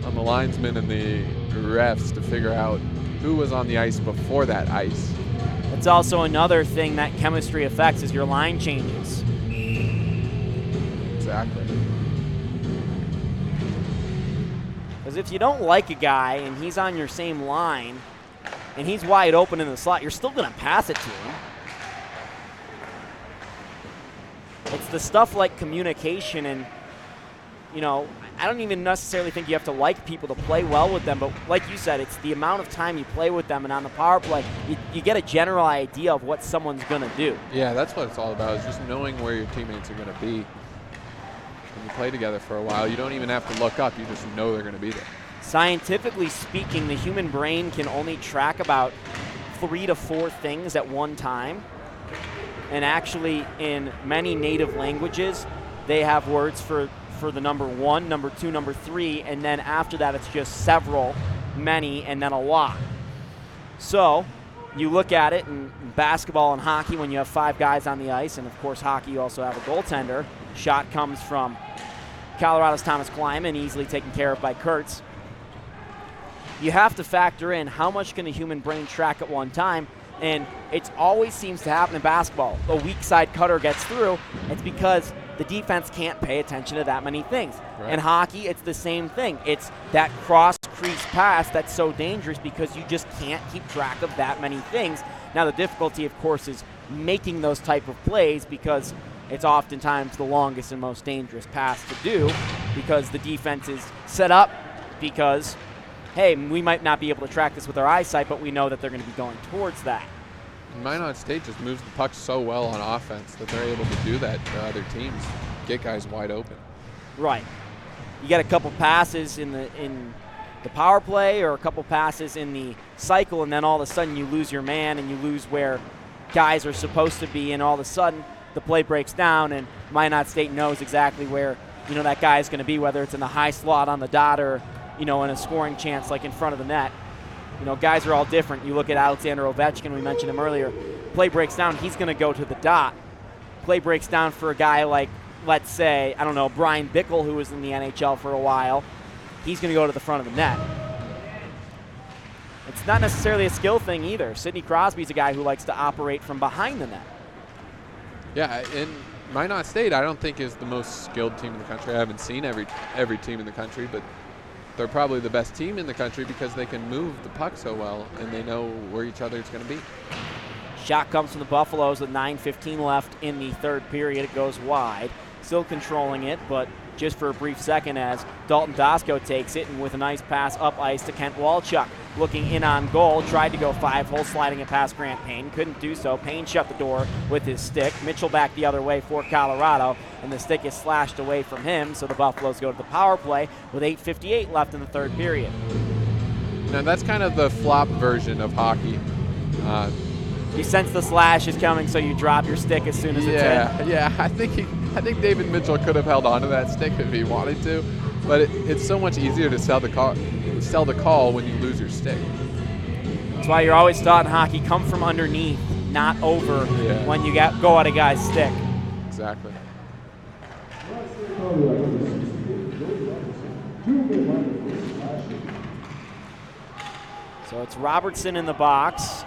on the linesmen and the refs to figure out who was on the ice before that ice. It's also another thing that chemistry affects is your line changes. Exactly. Because if you don't like a guy and he's on your same line and he's wide open in the slot, you're still going to pass it to him. It's the stuff like communication and, I don't even necessarily think you have to like people to play well with them, but like you said, it's the amount of time you play with them, and on the power play, you get a general idea of what someone's going to do. Yeah, that's what it's all about, is just knowing where your teammates are going to be. When you play together for a while, you don't even have to look up. You just know they're going to be there. Scientifically speaking, the human brain can only track about 3 to 4 things at one time. And actually, in many native languages, they have words for the number 1, number 2, number 3, and then after that it's just several, many, and then a lot. So you look at it in basketball and hockey when you have 5 guys on the ice, and of course hockey you also have a goaltender. Shot comes from Colorado's Thomas Kleiman, easily taken care of by Kurtz. You have to factor in how much can the human brain track at one time, and it always seems to happen in basketball. A weak side cutter gets through, it's because the defense can't pay attention to that many things. Right. In hockey, it's the same thing. It's that cross-crease pass that's so dangerous because you just can't keep track of that many things. Now, the difficulty, of course, is making those type of plays because it's oftentimes the longest and most dangerous pass to do because the defense is set up because, hey, we might not be able to track this with our eyesight, but we know that they're going to be going towards that. Minot State just moves the puck so well on offense that they're able to do that to other teams, get guys wide open. Right. You get a couple passes in the power play or a couple passes in the cycle, and then all of a sudden you lose your man and you lose where guys are supposed to be, and all of a sudden the play breaks down and Minot State knows exactly where that guy is going to be, whether it's in the high slot on the dot or in a scoring chance like in front of the net. Guys are all different. You look at Alexander Ovechkin, we mentioned him earlier. Play breaks down, he's going to go to the dot. Play breaks down for a guy like, let's say, Brian Bickle, who was in the NHL for a while. He's going to go to the front of the net. It's not necessarily a skill thing either. Sidney Crosby's a guy who likes to operate from behind the net. Yeah, and Minot State I don't think is the most skilled team in the country. I haven't seen every team in the country, but they're probably the best team in the country because they can move the puck so well and they know where each other is going to be. Shot comes from the Buffaloes with 9:15 left in the third period. It goes wide. Still controlling it, but just for a brief second as Dalton Dosko takes it, and with a nice pass up ice to Kent Walchuk. Looking in on goal, tried to go 5-hole, sliding it past Grant Payne. Couldn't do so. Payne shut the door with his stick. Mitchell back the other way for Colorado, and the stick is slashed away from him, so the Buffaloes go to the power play with 8:58 left in the third period. Now that's kind of the flop version of hockey. You sense the slash is coming, so you drop your stick as soon as it's hit. Yeah. I think David Mitchell could have held on to that stick if he wanted to, but it's so much easier to sell the call when you lose your stick. That's why you're always taught in hockey, come from underneath, not over when you go at a guy's stick. Exactly. So it's Robertson in the box.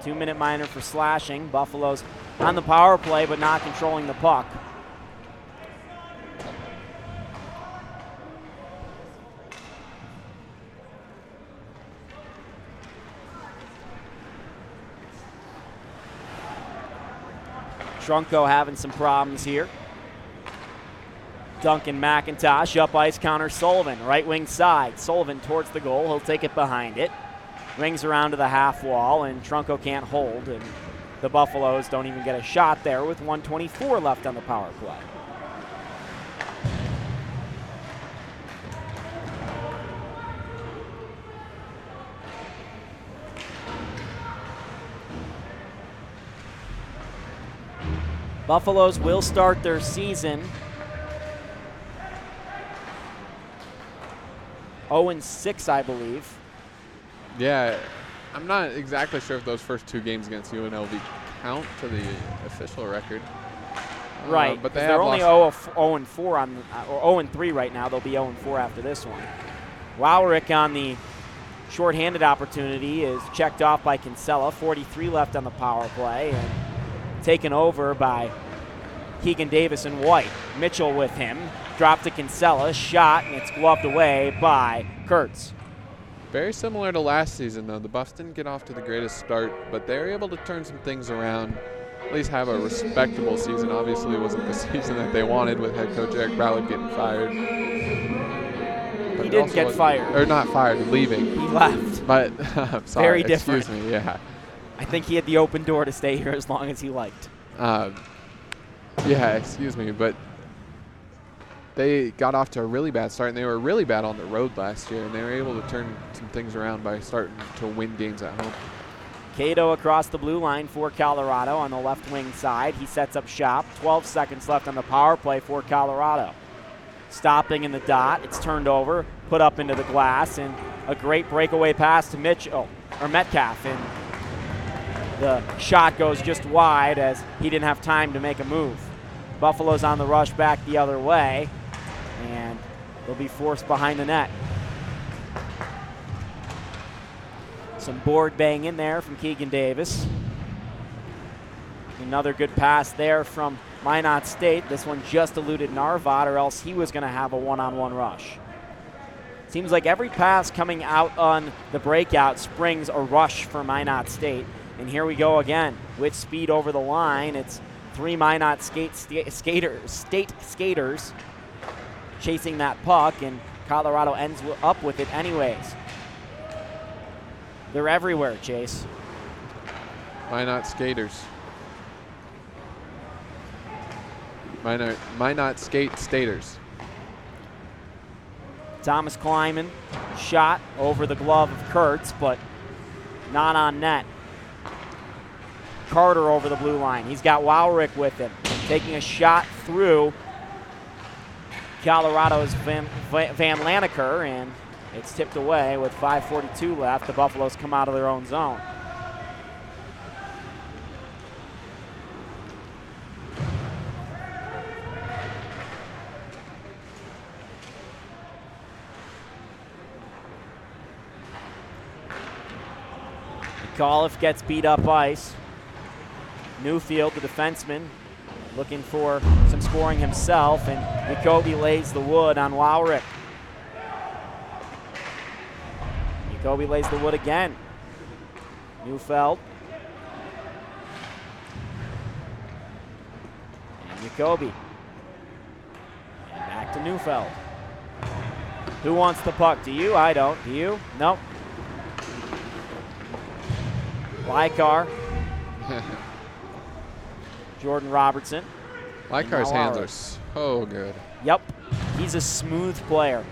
2-minute minor for slashing. Buffaloes on the power play, but not controlling the puck. Trunko having some problems here. Duncan McIntosh up ice, counter Sullivan. Right wing side. Sullivan towards the goal. He'll take it behind it. Rings around to the half wall, and Trunko can't hold. And the Buffaloes don't even get a shot there with 1:24 left on the power play. Buffaloes will start their season 0-6, I believe. Yeah, I'm not exactly sure if those first two games against UNLV count to the official record. Right, but they're only 0-4 on, or 0-3 right now. They'll be 0-4 after this one. Wowrick on the shorthanded opportunity is checked off by Kinsella. 43 left on the power play, and taken over by Keegan Davis and White. Mitchell with him, dropped to Kinsella, shot, and it's gloved away by Kurtz. Very similar to last season, though. The Buffs didn't get off to the greatest start, but they were able to turn some things around, at least have a respectable season. Obviously, it wasn't the season that they wanted with head coach Eric Ballard getting fired. But he didn't get fired. Or not fired, leaving. He left. But, I'm sorry, very different. Excuse me, yeah. I think he had the open door to stay here as long as he liked. Yeah, excuse me, but they got off to a really bad start, and they were really bad on the road last year, and they were able to turn some things around by starting to win games at home. Cato across the blue line for Colorado on the left wing side. He sets up shop. 12 seconds left on the power play for Colorado. Stopping in the dot. It's turned over, put up into the glass, and a great breakaway pass to Metcalf. And the shot goes just wide as he didn't have time to make a move. Buffalo's on the rush back the other way, and they'll be forced behind the net. Some board bang in there from Keegan Davis. Another good pass there from Minot State. This one just eluded Narvat, or else he was going to have a one-on-one rush. Seems like every pass coming out on the breakout springs a rush for Minot State. And here we go again with speed over the line. It's three Minot State skaters chasing that puck, and Colorado ends up with it anyways. They're everywhere, Chase. Minot skaters. Minot skate staters. Thomas Kleiman shot over the glove of Kurtz, but not on net. Carter over the blue line. He's got Wowrick with him, taking a shot through Colorado's Van Lanneker, and it's tipped away with 5:42 left. The Buffaloes come out of their own zone. McAuliffe gets beat up ice. Newfield, the defenseman, looking for some scoring himself, and Jacoby lays the wood on Lowrick. Jacoby lays the wood again. Neufeld. And Jacoby. And back to Neufeld. Who wants the puck? Do you? I don't. Do you? Nope. Lykar. Jordan Robertson. Lykar's hands are so good. Yep. He's a smooth player.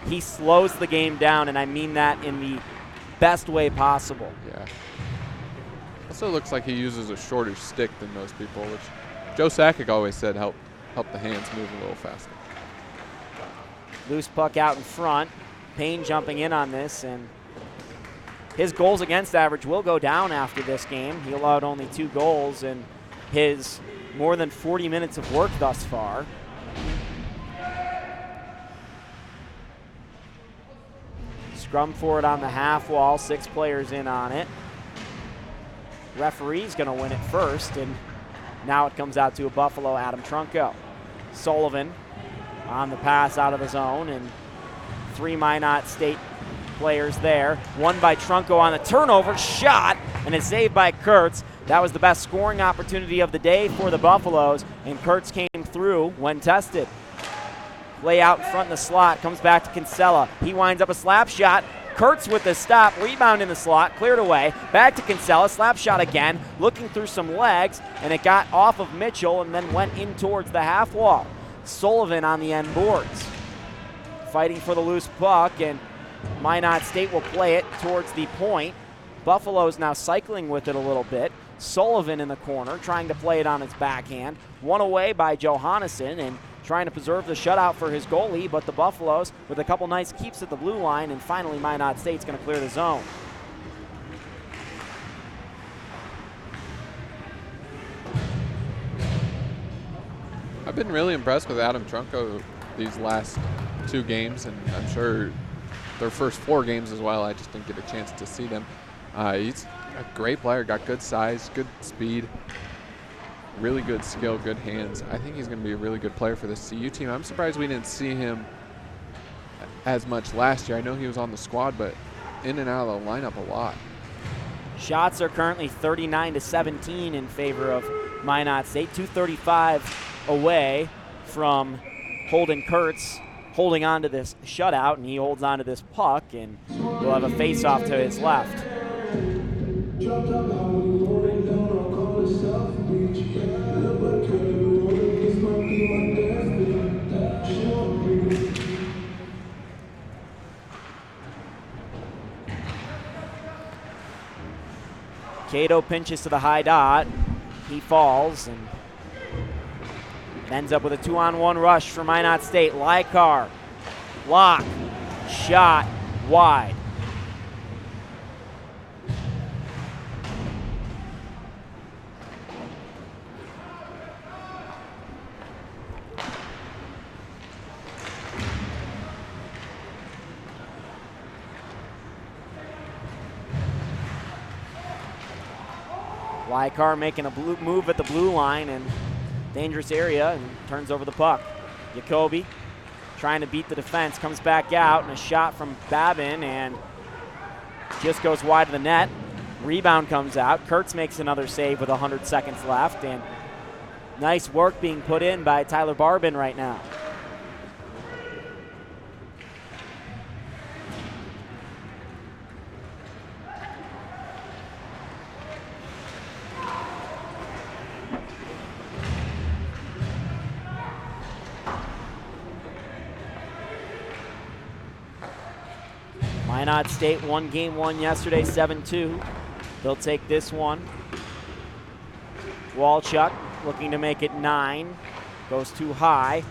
He slows the game down, and I mean that in the best way possible. Yeah. Also looks like he uses a shorter stick than most people, which Joe Sakic always said help the hands move a little faster. Loose puck out in front. Payne jumping in on this, and his goals against average will go down after this game. He allowed only 2 goals in his more than 40 minutes of work thus far. Scrum for it on the half wall, 6 players in on it. Referee's gonna win it first, and now it comes out to a Buffalo Adam Trunco. Sullivan on the pass out of the zone, and 3 Minot State players there. One by Trunco on the turnover, shot, and it's saved by Kurtz. That was the best scoring opportunity of the day for the Buffaloes, and Kurtz came through when tested. Play out in front in the slot, comes back to Kinsella. He winds up a slap shot. Kurtz with the stop, rebound in the slot, cleared away. Back to Kinsella, slap shot again, looking through some legs, and it got off of Mitchell and then went in towards the half wall. Sullivan on the end boards. Fighting for the loose puck, and Minot State will play it towards the point. Buffalo's now cycling with it a little bit. Sullivan in the corner, trying to play it on his backhand. One away by Johannesson, and trying to preserve the shutout for his goalie, but the Buffaloes with a couple nice keeps at the blue line, and finally Minot State's going to clear the zone. I've been really impressed with Adam Trunco these last 2 games, and I'm sure their first 4 games as well. I just didn't get a chance to see them. He's a great player, got good size, good speed, really good skill, good hands. I think he's going to be a really good player for this CU team. I'm surprised we didn't see him as much last year. I know he was on the squad, but in and out of the lineup a lot. Shots are currently 39-17 in favor of Minot State. 2:35 away from Holden Kurtz holding on to this shutout, and he holds on to this puck, and we'll have a face-off to his left. Cato pinches to the high dot. He falls and ends up with a 2-on-1 rush for Minot State. Lykar, lock, shot, wide. Lykar making a move at the blue line and dangerous area and turns over the puck. Jacoby trying to beat the defense, comes back out, and a shot from Babin and just goes wide of the net. Rebound comes out. Kurtz makes another save with 100 seconds left, and nice work being put in by Tyler Barbin right now. Minot State won game 1 yesterday, 7-2. They'll take this one. Walchuk looking to make it 9. Goes too high.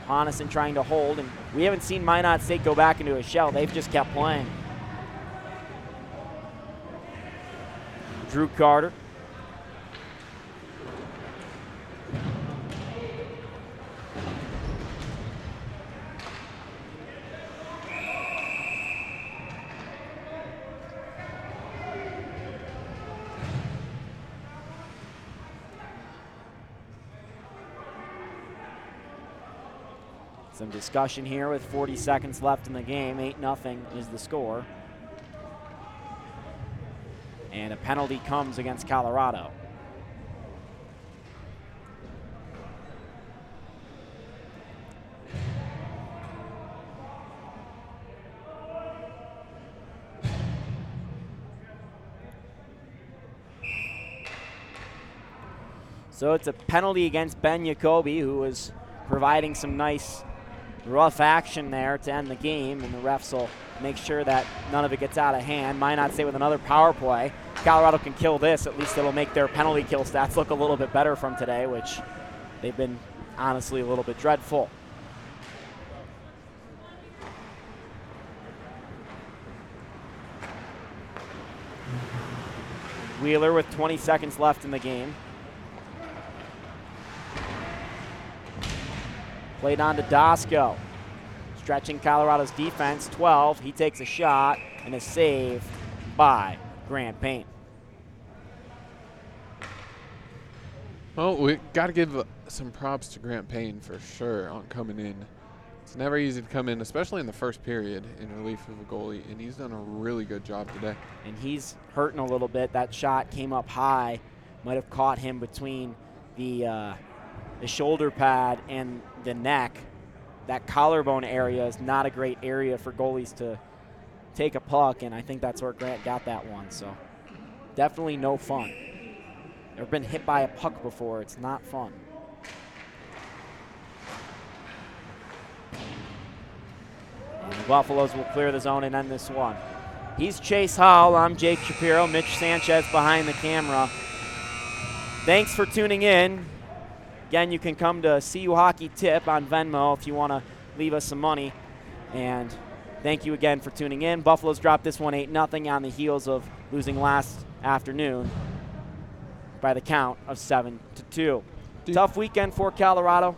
Johannesson trying to hold, and we haven't seen Minot State go back into a shell. They've just kept playing. Drew Carter. Some discussion here with 40 seconds left in the game. 8-0 is the score. And a penalty comes against Colorado. So it's a penalty against Ben Jacoby, who was providing some nice rough action there to end the game, and the refs will make sure that none of it gets out of hand. Minot say with another power play. Colorado can kill this. At least it'll make their penalty kill stats look a little bit better from today, which they've been honestly a little bit dreadful. Wheeler with 20 seconds left in the game. Played on to Dosco. Stretching Colorado's defense, 12. He takes a shot and is saved by Grant Payne. Well, we got to give some props to Grant Payne for sure on coming in. It's never easy to come in, especially in the first period, in relief of a goalie, and he's done a really good job today. And he's hurting a little bit. That shot came up high, might have caught him between the shoulder pad and the neck. That collarbone area is not a great area for goalies to take a puck, and I think that's where Grant got that one. So definitely no fun. Never been hit by a puck before. It's not fun. And the Buffaloes will clear the zone and end this one. He's Chase Hall. I'm Jake Shapiro. Mitch Sanchez behind the camera. Thanks for tuning in. Again, you can come to CU Hockey Tip on Venmo if you want to leave us some money. And thank you again for tuning in. Buffaloes dropped this one 8-0 on the heels of losing last afternoon by the count of 7-2. Tough weekend for Colorado.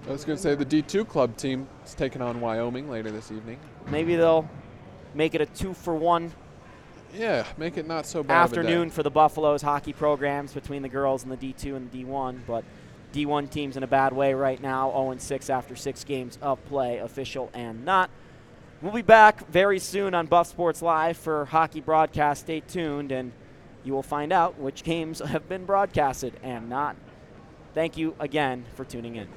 I was going to say the D2 club team is taking on Wyoming later this evening. Maybe they'll make it a 2-for-1 Yeah, make it not so bad afternoon for the Buffaloes hockey programs between the girls and the D2 and the D1. But D1 team's in a bad way right now, 0-6 after 6 games of play, official and not. We'll be back very soon on Buff Sports Live for hockey broadcast. Stay tuned, and you will find out which games have been broadcasted and not. Thank you again for tuning in.